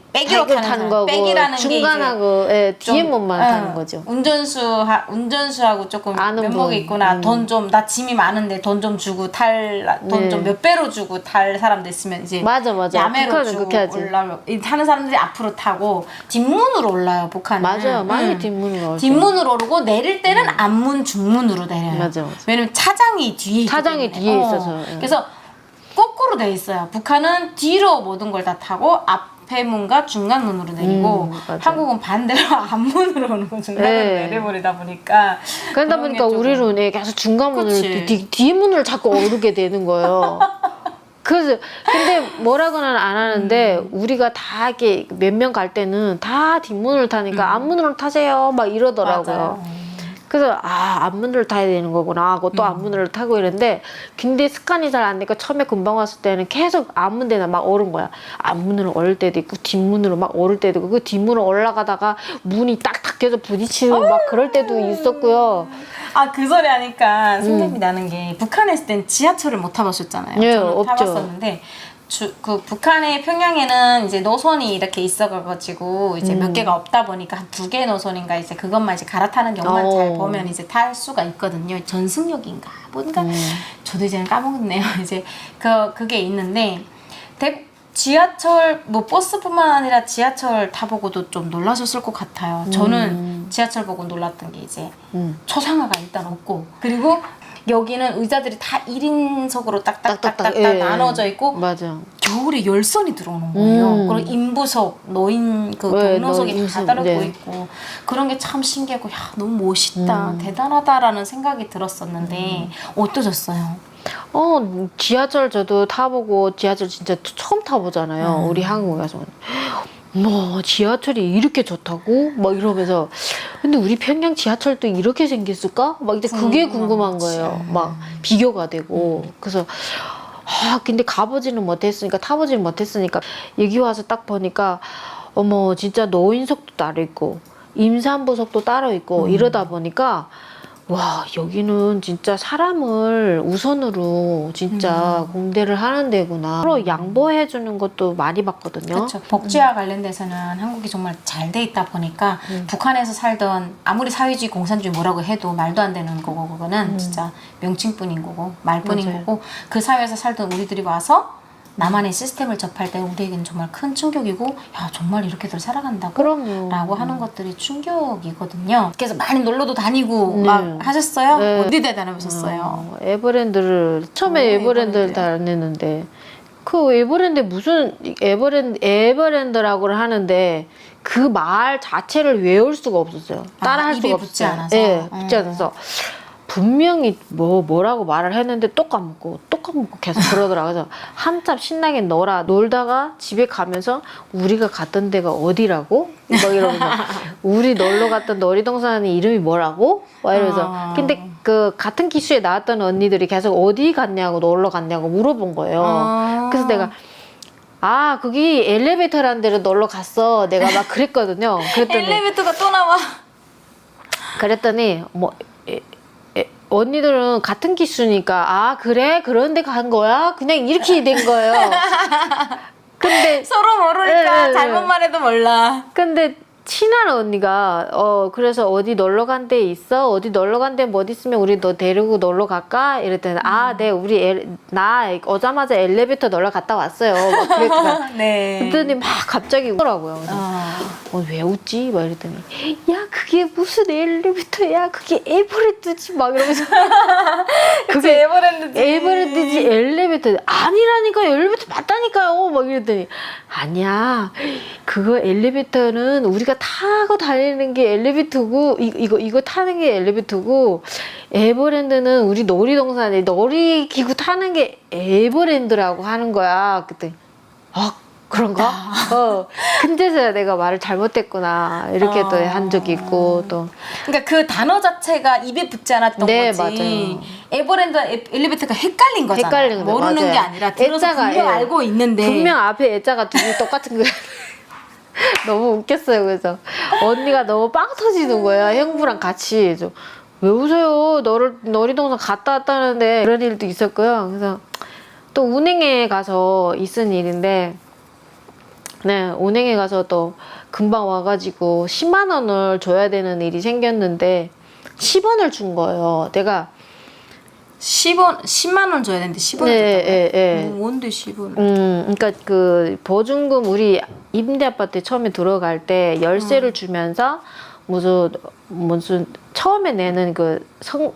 타는 거고 빼기라는 중간하고 뒤에 문만 타는 거죠. 운전수하고 조금 아는 면목이 분. 있구나. 돈 좀 나 짐이 많은데 돈 좀 주고 돈 좀 몇 배로 주고 탈 사람도 있으면 이제 맞아. 야매로 북한은 주고 그렇게 하지. 올라요. 타는 사람들이 앞으로 타고 뒷문으로 올라요. 북한은. 맞아요. 많이 뒷문으로 오죠. 뒷문으로 오르고 내릴 때는 앞문 중문으로 내려요. 맞아. 왜냐면 차장이 뒤에 차장이 있기 뒤에 때문에. 있어서. 예. 그래서 거꾸로 돼 있어요. 북한은 뒤로 모든 걸 다 타고 앞에 문과 중간 문으로 내리고 맞아. 한국은 반대로 앞문으로 오는 거 중간으로 네. 내려버리다 보니까 그러다 그런 게 보니까 조금- 우리는 계속 중간 문을 그치. 뒷문을 자꾸 오르게 되는 거예요. 그래서 근데 뭐라고는 안 하는데 우리가 다 이렇게 몇 명 갈 때는 다 뒷문을 타니까 앞문으로 타세요 막 이러더라고요. 맞아요. 그래서 앞문을 타야 되는 거구나 하고 또 앞문을 타고 이랬는데 근데 습관이 잘 안 되니까 처음에 금방 왔을 때는 계속 앞문대나 막 오른 거야. 앞문으로 오를 때도 있고 뒷문으로 막 오를 때도 있고 그 뒷문으로 올라가다가 문이 딱 닫혀서 부딪히는 막 그럴 때도 있었고요. 그 소리 하니까 생각이 나는 게 북한에 있을 땐 지하철을 못 타보셨잖아요. 예, 저는 없죠. 타봤었는데 그 북한의 평양에는 이제 노선이 이렇게 있어가지고 이제 몇 개가 없다 보니까 한 2개 노선인가 이제 그것만 이제 갈아타는 경우만 잘 보면 이제 탈 수가 있거든요. 전승역인가 뭔가 저도 이제는 까먹었네요. 이제 그게 있는데 지하철 뭐 버스뿐만 아니라 지하철 타보고도 좀 놀라셨을 것 같아요. 저는 지하철 보고 놀랐던 게 이제 초상화가 일단 없고 그리고 여기는 의자들이 다 1인석으로 딱딱딱딱 예. 나눠져 있고 맞아. 겨울에 열선이 들어오는 거예요. 그리고 인부석, 노인 경로석이 다 인수, 따르고 네. 있고 그런 게 참 신기하고 야 너무 멋있다, 대단하다라는 생각이 들었었는데 어떠셨어요? 지하철 저도 타보고 지하철 진짜 처음 타보잖아요. 우리 한국에 가서. 뭐 지하철이 이렇게 좋다고? 막 이러면서 근데 우리 평양 지하철도 이렇게 생겼을까? 막 이제 그게 궁금한 거예요. 막 비교가 되고 그래서 근데 가보지는 못했으니까 타보지는 못했으니까 여기 와서 딱 보니까 어머 진짜 노인석도 따로 있고 임산부석도 따로 있고 이러다 보니까 와 여기는 진짜 사람을 우선으로 진짜 공대를 하는 데구나. 서로 양보해 주는 것도 많이 봤거든요. 그렇죠. 복지와 관련돼서는 한국이 정말 잘 돼 있다 보니까 북한에서 살던 아무리 사회주의 공산주의 뭐라고 해도 말도 안 되는 거고 그거는 진짜 명칭뿐인 거고 말뿐인 맞아요. 거고 그 사회에서 살던 우리들이 와서 나만의 시스템을 접할 때 우리에게는 정말 큰 충격이고 야 정말 이렇게들 살아간다고? 그럼요. 라고 하는 것들이 충격이거든요. 그래서 많이 놀러도 다니고 네. 막 하셨어요? 네. 어디 다녀보셨어요? 에버랜드를 처음에 에버랜드를 다녔는데 그 에버랜드 무슨 에버랜드라고 하는데 그 말 자체를 외울 수가 없었어요. 따라할 입에 수가 붙지 없어요. 않아서? 예, 붙지 않아서 분명히 뭐라고 말을 했는데 또 까먹고 계속 그러더라고요. 그래서 한참 신나게 놀다가 집에 가면서 우리가 갔던 데가 어디라고? 막 이러면서 우리 놀러 갔던 놀이동산의 이름이 뭐라고? 막 이러면서 근데 그 같은 기수에 나왔던 언니들이 계속 어디 갔냐고 놀러 갔냐고 물어본 거예요. 그래서 내가 거기 엘리베이터라는 데로 놀러 갔어. 내가 막 그랬거든요. 그랬더니 엘리베이터가 또 나와. 그랬더니 언니들은 같은 기수니까 그래 그런 데 간 거야? 그냥 이렇게 된 거예요. 근데 서로 모르니까 네. 잘못만 해도 몰라. 근데 친한 언니가 그래서 어디 놀러 간 데 있어? 어디 놀러 간 데 뭐 있으면 우리 너 데리고 놀러 갈까? 이랬더니 네 우리 나 오자마자 엘리베이터 놀러 갔다 왔어요. 막 그랬더니 네. 그랬더니 막 갑자기 웃더라고요. 그래서 왜 웃지? 막 이랬더니 야 그게 무슨 엘리베이터야? 그게 에버랜드지 막 이러면서 그게 에버랜드지. 에버랜드지 엘리베이터 아니라니까 엘리베이터 맞다니까요. 막 이랬더니 아니야 그거 엘리베이터는 우리가 타고 다니는 게 엘리베이터고 이거 타는 게 엘리베이터고 에버랜드는 우리 놀이동산에 놀이기구 타는 게 에버랜드라고 하는 거야. 그랬더니 그런가? 근데서야 내가 말을 잘못했구나 이렇게 또 한 적이 있고 또 그러니까 그 단어 자체가 입에 붙지 않았던 네, 거지. 맞아요. 에버랜드 엘리베이터가 헷갈린 거잖아. 헷갈리는 거죠. 모르는 맞아요. 게 아니라 들어서 애자가, 분명 예. 알고 있는데 분명 앞에 애자가 둘이 똑같은 거야. 너무 웃겼어요. 그래서 언니가 너무 빵 터지는 거야. 형부랑 같이. 왜 웃어요? 놀이동산 갔다 왔다는데 그런 일도 있었고요. 그래서 또 운행에 가서 있은 일인데 네, 운행에 가서 또 금방 와가지고 10만 원을 줘야 되는 일이 생겼는데 10원을 준 거예요. 내가 10만 원 줘야 되는데 10원 네, 줬다고? 뭔데 10원? 그러니까 그 보증금 우리 임대 아파트에 처음에 들어갈 때 열쇠를 주면서 무슨 처음에 내는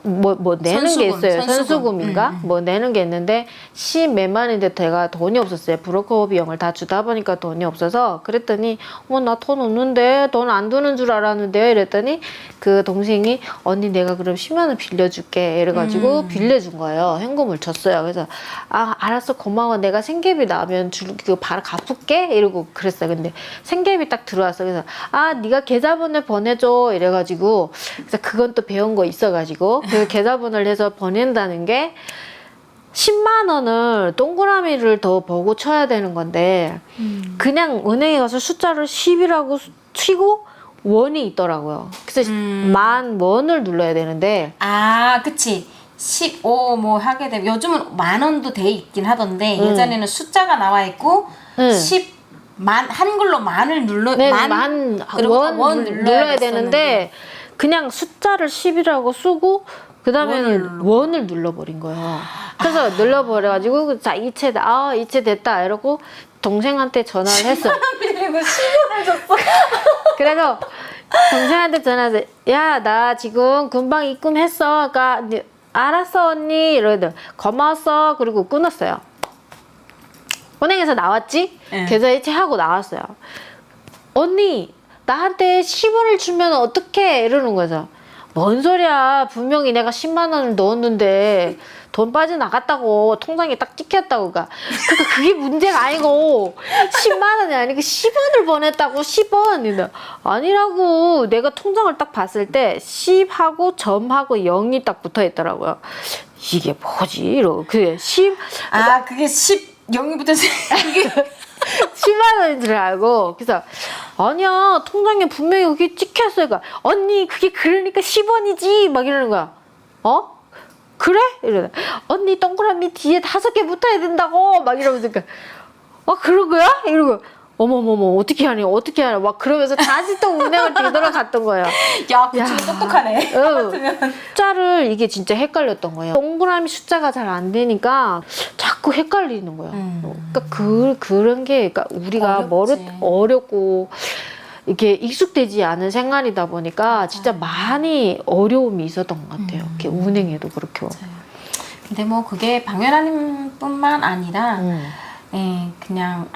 뭐 내는 선수금, 게 있어요. 선수금. 선수금인가? 뭐 내는 게 있는데 10몇만 원인데 제가 돈이 없었어요. 브로커 비용을 다 주다 보니까 돈이 없어서 그랬더니 나 돈 없는데 돈 안 두는 줄 알았는데 이랬더니 그 동생이 언니 내가 그럼 10만 원 빌려줄게 이래가지고 빌려준 거예요. 현금을 줬어요. 그래서 알았어 고마워 내가 생계비 나면 그거 바로 갚을게 이러고 그랬어요. 근데 생계비 딱 들어왔어. 그래서 네가 계좌번호 보내줘 이래가지고 그래서 그건 또 배운 거 있어가지고 그 계좌번호를 해서 보낸다는 게 10만 원을 동그라미를 더 보고 쳐야 되는 건데 그냥 은행에 가서 숫자를 10이라고 치고 원이 있더라고요. 그래서 10,000원을 눌러야 되는데 그치. 15 뭐 하게 되면 요즘은 10,000원도 돼 있긴 하던데 예전에는 숫자가 나와 있고 10만 한글로 만을 눌러 네, 그리고 원 눌러야 되는데 그냥 숫자를 10이라고 쓰고 그 다음에는 원을 눌러버린 거예요. 그래서 눌러버려가지고 자 이체다 이체됐다 이러고 동생한테 전화를 했어. 그리고 10원을 줬어. 그래서 동생한테 전화해서 야 나 지금 금방 입금했어. 그러니까 알았어 언니 이러더니 고마웠어. 그리고 끊었어요. 은행에서 나왔지? 네. 계좌 이체하고 나왔어요. 언니 나한테 10원을 주면 어떡해 이러는 거죠. 뭔 소리야 분명히 내가 10만 원을 넣었는데 돈 빠져나갔다고 통장에 딱 찍혔다고 그러니까 그게 문제가 아니고 10만 원이 아니고 10원을 보냈다고 10원 아니라고 내가 통장을 딱 봤을 때 10하고 점하고 0이 딱 붙어 있더라고요. 이게 뭐지? 이러고 그게 10 그게 10 0이 붙어서 이게 10만 원인 줄 알고 그래서 아니야 통장에 분명히 여기 찍혔어요. 그러니까 언니 그게 그러니까 10원이지 막 이러는 거야. 그래? 이러다 언니 동그라미 뒤에 5개 붙어야 된다고 막 이러면서 그러니까 그런 거야? 이러고 어머머머 어떻게 하냐 막 그러면서 다시 또 운행을 뒤돌아갔던 거예요. 야, 그 친구 똑똑하네. 숫자를 이게 진짜 헷갈렸던 거예요. 동그라미 숫자가 잘 안 되니까 자꾸 헷갈리는 거예요. 그러니까 그런 게 그러니까 우리가 어렵고 이게 익숙되지 않은 생활이다 보니까 진짜 많이 어려움이 있었던 것 같아요. 이렇게 운행에도 그렇고. 근데 뭐 그게 방열아님뿐만 아니라 그냥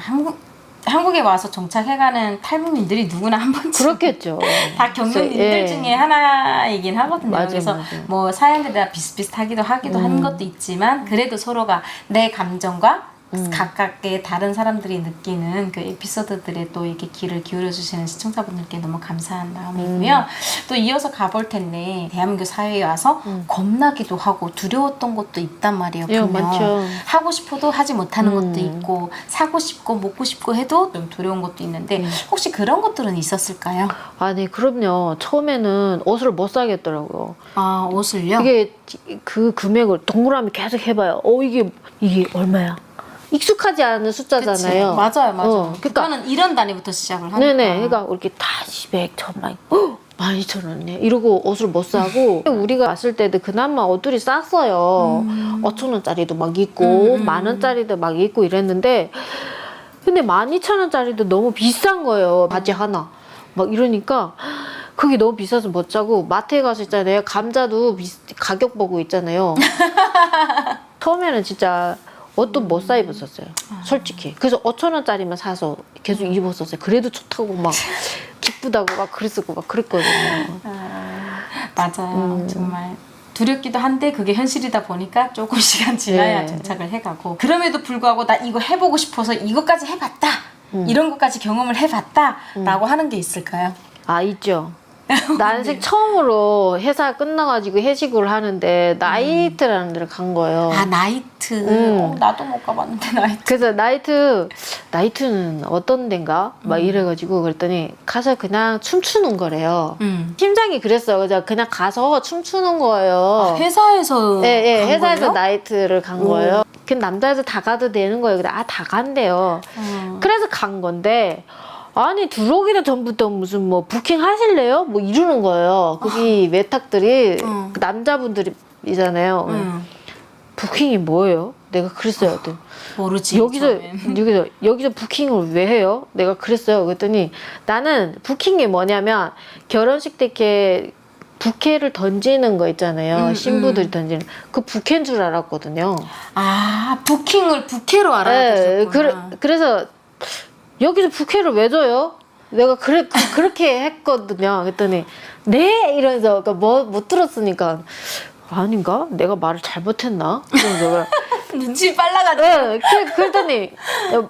한국에 와서 정착해가는 탈북민들이 누구나 한 번쯤 그렇겠죠. 다 겪는 일들 중에 하나이긴 하거든요. 그래서 뭐 사연들이 다 비슷비슷하기도 한 것도 있지만 그래도 서로가 내 감정과 각각의 다른 사람들이 느끼는 그 에피소드들에 또 이렇게 귀를 기울여 주시는 시청자분들께 너무 감사한 마음이고요. 또 이어서 가볼 텐데 대한민국 사회에 와서 겁나기도 하고 두려웠던 것도 있단 말이에요. 분명. 많죠. 하고 싶어도 하지 못하는 것도 있고 사고 싶고 먹고 싶고 해도 좀 두려운 것도 있는데 혹시 그런 것들은 있었을까요? 아니 그럼요. 처음에는 옷을 못 사겠더라고요. 옷을요? 이게 그 금액을 동그라미 계속 해봐요. 이게 얼마야? 익숙하지 않은 숫자잖아요. 그치. 맞아요. 그러니까 그거는 이런 단위부터 시작을 하니까. 네네. 그러니까 이렇게 다시 100, 1000만, 12,000원이네. 이러고 옷을 못 사고 우리가 왔을 때도 그나마 옷들이 쌌어요. 5,000원짜리도 막 있고 10,000원짜리도 막 있고 이랬는데 근데 12,000원짜리도 너무 비싼 거예요. 바지 하나. 막 이러니까 그게 너무 비싸서 못 사고 마트에 가서 있잖아요. 감자도 가격 보고 있잖아요. 처음에는 진짜 옷도 못 사 입었었어요. 솔직히. 그래서 5,000원짜리만 사서 계속 입었었어요. 그래도 좋다고 막 기쁘다고 막 그랬었고 막 그랬거든요. 맞아요. 정말 두렵기도 한데 그게 현실이다 보니까 조금 시간 지나야 네. 정착을 해가고 그럼에도 불구하고 나 이거 해보고 싶어서 이것까지 해봤다. 이런 것까지 경험을 해봤다. 라고 하는 게 있을까요? 아, 있죠. 난생 처음으로 회사 끝나가지고 회식을 하는데 나이트라는 데를 간 거예요. 아 나이트. 나도 못 가봤는데 나이트. 그래서 나이트는 어떤 데인가? 막 이래가지고 그랬더니 가서 그냥 춤추는 거래요. 심장이 그랬어요. 그래서 그냥 가서 춤추는 거예요. 회사에서 예, 간 회사에서 거예요? 나이트를 간 거예요. 그 남자애들 다 가도 되는 거예요. 근데 다 간대요. 그래서 간 건데 아니 들어오기도 전부터 무슨 뭐 부킹 하실래요? 뭐 이러는 거예요. 거기 외탁들이 그 남자분들이잖아요. 부킹이 뭐예요? 내가 그랬어요. 그랬더니 모르지. 여기서 부킹을 왜 해요? 내가 그랬어요. 그랬더니 나는 부킹이 뭐냐면 결혼식 때 이렇게 부케를 던지는 거 있잖아요. 신부들이 던지는 그 부케인 줄 알았거든요. 아 부킹을 부케로 네, 알아듣었구나. 그래서 여기서 부케를 왜 줘요? 내가 그렇게 했거든요. 그랬더니 네 이러면서 그러니까 못 들었으니까 아닌가? 내가 말을 잘못했나? 그래서 눈치 빨라가지고. 네, 그랬더니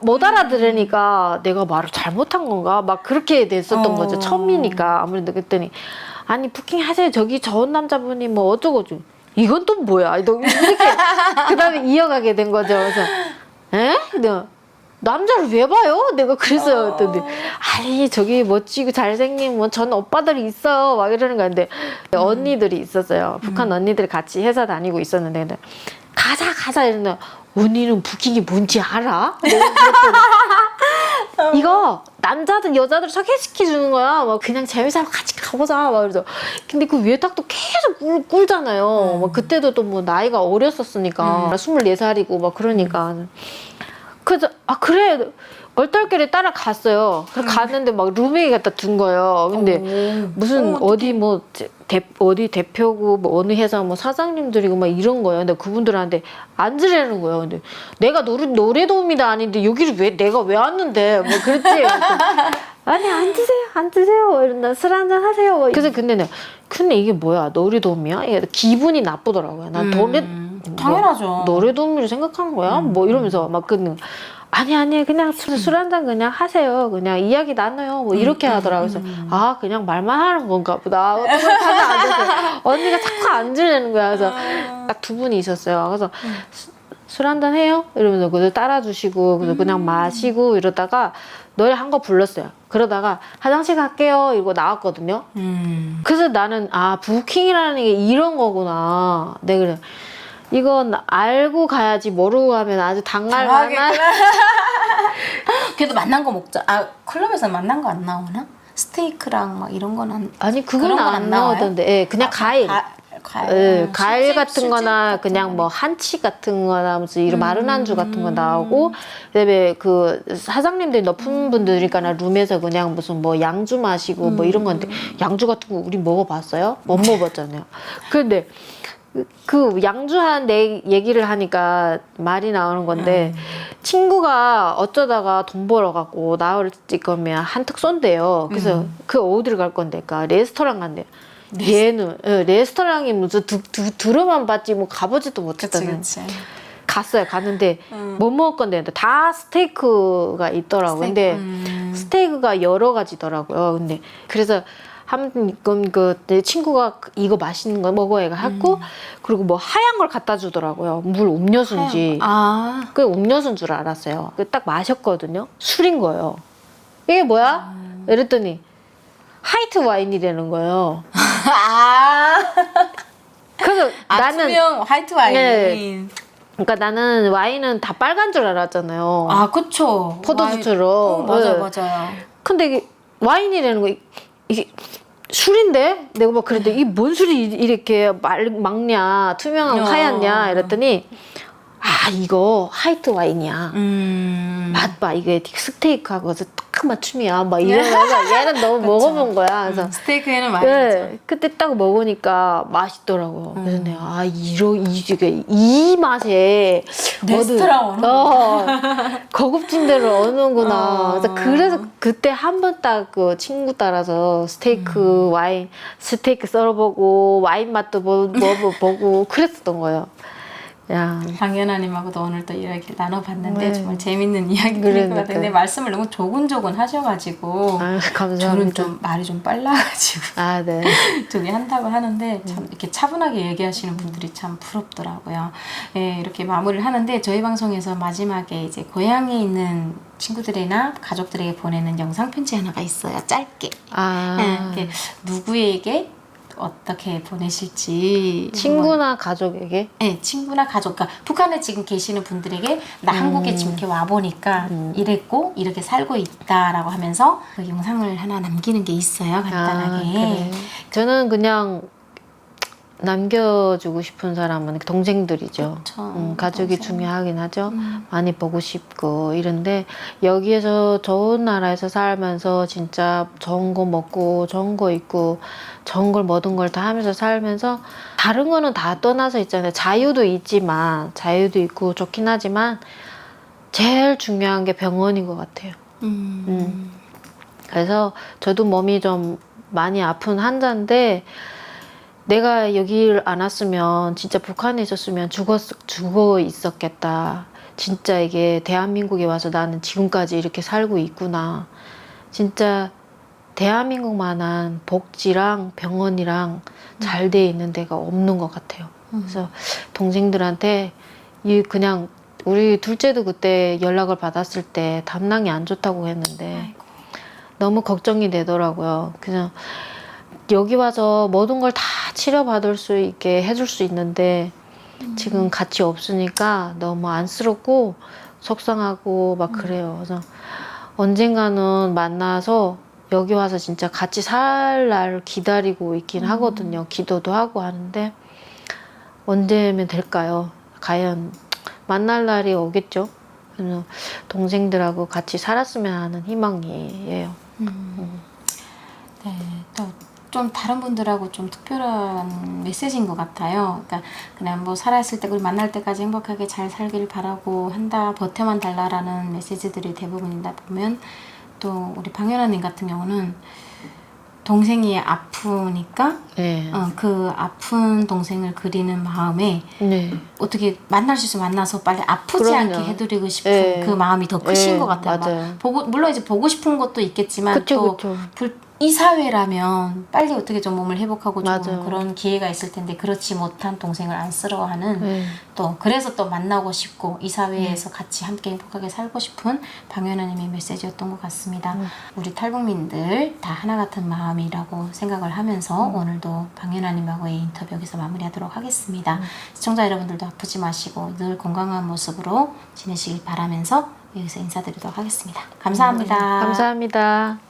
못 알아들으니까 내가 말을 잘못한 건가? 막 그렇게 됐었던 거죠. 처음이니까 아무래도. 그랬더니 아니 부킹 하세요. 저기 좋은 남자분이 뭐 어쩌고 저쩌고. 이건 또 뭐야? 이렇게 그 다음에 이어가게 된 거죠. 그래서 에? 내가 남자를 왜 봐요? 내가 그랬어요. 그랬더니 아니 저기 멋지고 잘생긴 뭐 전 오빠들이 있어요. 막 이러는 거야. 근데 언니들이 있었어요. 북한 언니들이 같이 회사 다니고 있었는데 근데 가자 이러는데 언니는 부킹이 뭔지 알아? 내가 그랬더니 이거 남자들 여자들 소개시켜 주는 거야. 막 그냥 재회사로 같이 가보자. 막 그래서 근데 그 외탁도 계속 꿀잖아요. 막 그때도 또 뭐 나이가 어렸었으니까 24살이고 막 그러니까. 그래서 아 그래 얼떨결에 따라갔어요. 그래서 갔는데 막 룸메이 갖다 둔 거예요. 근데 무슨 어디 뭐 어디 대표고 뭐 어느 회사 뭐 사장님들이고 막 이런 거예요. 근데 그분들한테 앉으라는 거예요. 근데 내가 노래 도우미도 아닌데 여기를 왜 내가 왜 왔는데 뭐 그랬지. 아니 앉으세요 이런다. 술 한잔 하세요. 그래서 근데 이게 뭐야 노래 도우미야? 이게 기분이 나쁘더라고요. 난 당연하죠. 노래 도우미를 생각하는 거야? 뭐 이러면서 막 아니 그냥 술 한잔 그냥 하세요. 그냥 이야기 나눠요. 뭐 이렇게 하더라고요. 그래서 아 그냥 말만 하는 건가 보다. 가서 앉았어요. 언니가 자꾸 앉으려는 거야. 그래서 딱 두 분이 있었어요. 그래서 술 한잔 해요? 이러면서 그걸 따라주시고 그래서 그냥 마시고 이러다가 노래 한 거 불렀어요. 그러다가 화장실 갈게요 이러고 나왔거든요. 그래서 나는 아 부킹이라는 게 이런 거구나. 내가 그래. 이건 알고 가야지 모르고 가면 아주 당할만한. 그래도 만난 거 먹자. 아 클럽에서 만난 거 안 나오나? 스테이크랑 막 이런 거는 아니 그건 그런 안 나오던데. 예, 그냥 과일. 과일 같은 거나 그냥 뭐 한치 같은 거나 무슨 이런 마른 안주 같은 거 나오고 그다음에 그 사장님들이 높은 분들이니까 룸에서 그냥 무슨 뭐 양주 마시고 뭐 이런 건데 양주 같은 거 우리 먹어봤어요? 못 먹어봤잖아요. 근데 그 양주한 내 얘기를 하니까 말이 나오는 건데 친구가 어쩌다가 돈 벌어갖고 나올 거면 한턱 쏜대요. 그래서 그 어디를 갈 건데? 그러니까 레스토랑 간대요. 얘는 레스토랑이 무슨 들어만 봤지 뭐 가보지도 못했다는. 그치. 갔어요. 갔는데 뭐 먹을 건데 다 스테이크가 있더라고요. 근데 스테이크가 여러 가지더라고요. 근데 그래서 내 친구가 이거 맛있는 거 먹어야 하고 그리고 뭐 하얀 걸 갖다 주더라고요. 물 음료수인지. 그 음료수인 줄 알았어요. 딱 마셨거든요. 술인 거예요. 이게 뭐야? 이랬더니 화이트 와인이라는 거예요. 그래서 나는 투명 화이트 와인. 네. 그러니까 나는 와인은 다 빨간 줄 알았잖아요. 아, 그쵸. 포도주처럼. 맞아요, 네. 맞아요. 근데 이게 와인이라는 거 이게 술인데? 내가 막 그랬더니 이게 뭔 술이 이렇게 막냐 투명하고 하얗냐 이랬더니 아 이거 화이트 와인이야. 맛 봐 이게 스테이크하고 딱 맞춤이야. 막 이러면서 얘는 너무 먹어본 거야. 그래서 스테이크에는 많이 네, 그때 딱 먹으니까 맛있더라고. 그래서 내가 아 이 맛에 레스토랑 고급진 데를 어는구나. 그래서 그때 한 번 딱 그 친구 따라서 스테이크 와인 스테이크 썰어보고 와인 맛도 보고 그랬었던 거예요. 야. 방연아님하고도 오늘 또 이야기를 나눠봤는데 네. 정말 재밌는 이야기 들은 것 같은데 말씀을 너무 조곤조곤 하셔가지고 아, 감사합니다. 저는 좀 말이 좀 빨라가지고 아, 네. 저기 한다고 하는데 참 이렇게 차분하게 얘기하시는 분들이 참 부럽더라고요. 예, 이렇게 마무리를 하는데 저희 방송에서 마지막에 이제 고향에 있는 친구들이나 가족들에게 보내는 영상 편지 하나가 있어요. 짧게. 아. 예, 이렇게 누구에게 어떻게 보내실지 친구나 가족에게? 네, 친구나 가족, 그러니까 북한에 지금 계시는 분들에게 나 한국에 지금 이렇게 와보니까 이랬고 이렇게 살고 있다라고 하면서 그 영상을 하나 남기는 게 있어요, 간단하게. 그래. 저는 그냥 남겨주고 싶은 사람은 동생들이죠. 그쵸, 가족이 동생. 중요하긴 하죠. 많이 보고 싶고 이런데 여기에서 좋은 나라에서 살면서 진짜 좋은 거 먹고 좋은 거 입고 좋은 걸 모든 걸 다 하면서 살면서 다른 거는 다 떠나서 있잖아요. 자유도 있지만 자유도 있고 좋긴 하지만 제일 중요한 게 병원인 것 같아요. 그래서 저도 몸이 좀 많이 아픈 환자인데 내가 여기를 안 왔으면 진짜 북한에 있었으면 죽어 있었겠다. 진짜 이게 대한민국에 와서 나는 지금까지 이렇게 살고 있구나. 진짜 대한민국만한 복지랑 병원이랑 잘 돼 있는 데가 없는 것 같아요. 그래서 동생들한테 그냥 우리 둘째도 그때 연락을 받았을 때 담낭이 안 좋다고 했는데 아이고. 너무 걱정이 되더라고요. 그냥 여기 와서 모든 걸 다 치료받을 수 있게 해줄 수 있는데 지금 같이 없으니까 너무 안쓰럽고 속상하고 막 그래요. 그래서 언젠가는 만나서 여기 와서 진짜 같이 살 날 기다리고 있긴 하거든요. 기도도 하고 하는데 언제면 될까요? 과연 만날 날이 오겠죠? 그래서 동생들하고 같이 살았으면 하는 희망이에요. 네, 또 좀 다른 분들하고 좀 특별한 메시지인 것 같아요. 그러니까 그냥 뭐 살아있을 때 우리 만날 때까지 행복하게 잘 살길 바라고 한다, 버텨만 달라라는 메시지들이 대부분이다 보면 또 우리 방연아님 같은 경우는 동생이 아프니까 네. 그 아픈 동생을 그리는 마음에 네. 어떻게 만날 수 있으면 만나서 빨리 아프지 그럼요. 않게 해드리고 싶은 네. 그 마음이 더 크신 네, 것 같아요. 맞아요. 물론 이제 보고 싶은 것도 있겠지만 그쵸, 또 그쵸. 이 사회라면 빨리 어떻게 좀 몸을 회복하고 좀 맞아요. 그런 기회가 있을 텐데 그렇지 못한 동생을 안쓰러워하는 네. 또 그래서 또 만나고 싶고 이 사회에서 같이 함께 행복하게 살고 싶은 방연아님의 메시지였던 것 같습니다. 우리 탈북민들 다 하나 같은 마음이라고 생각을 하면서 오늘도 방연아님하고의 인터뷰 여기서 마무리하도록 하겠습니다. 시청자 여러분들도 아프지 마시고 늘 건강한 모습으로 지내시길 바라면서 여기서 인사드리도록 하겠습니다. 감사합니다. 감사합니다.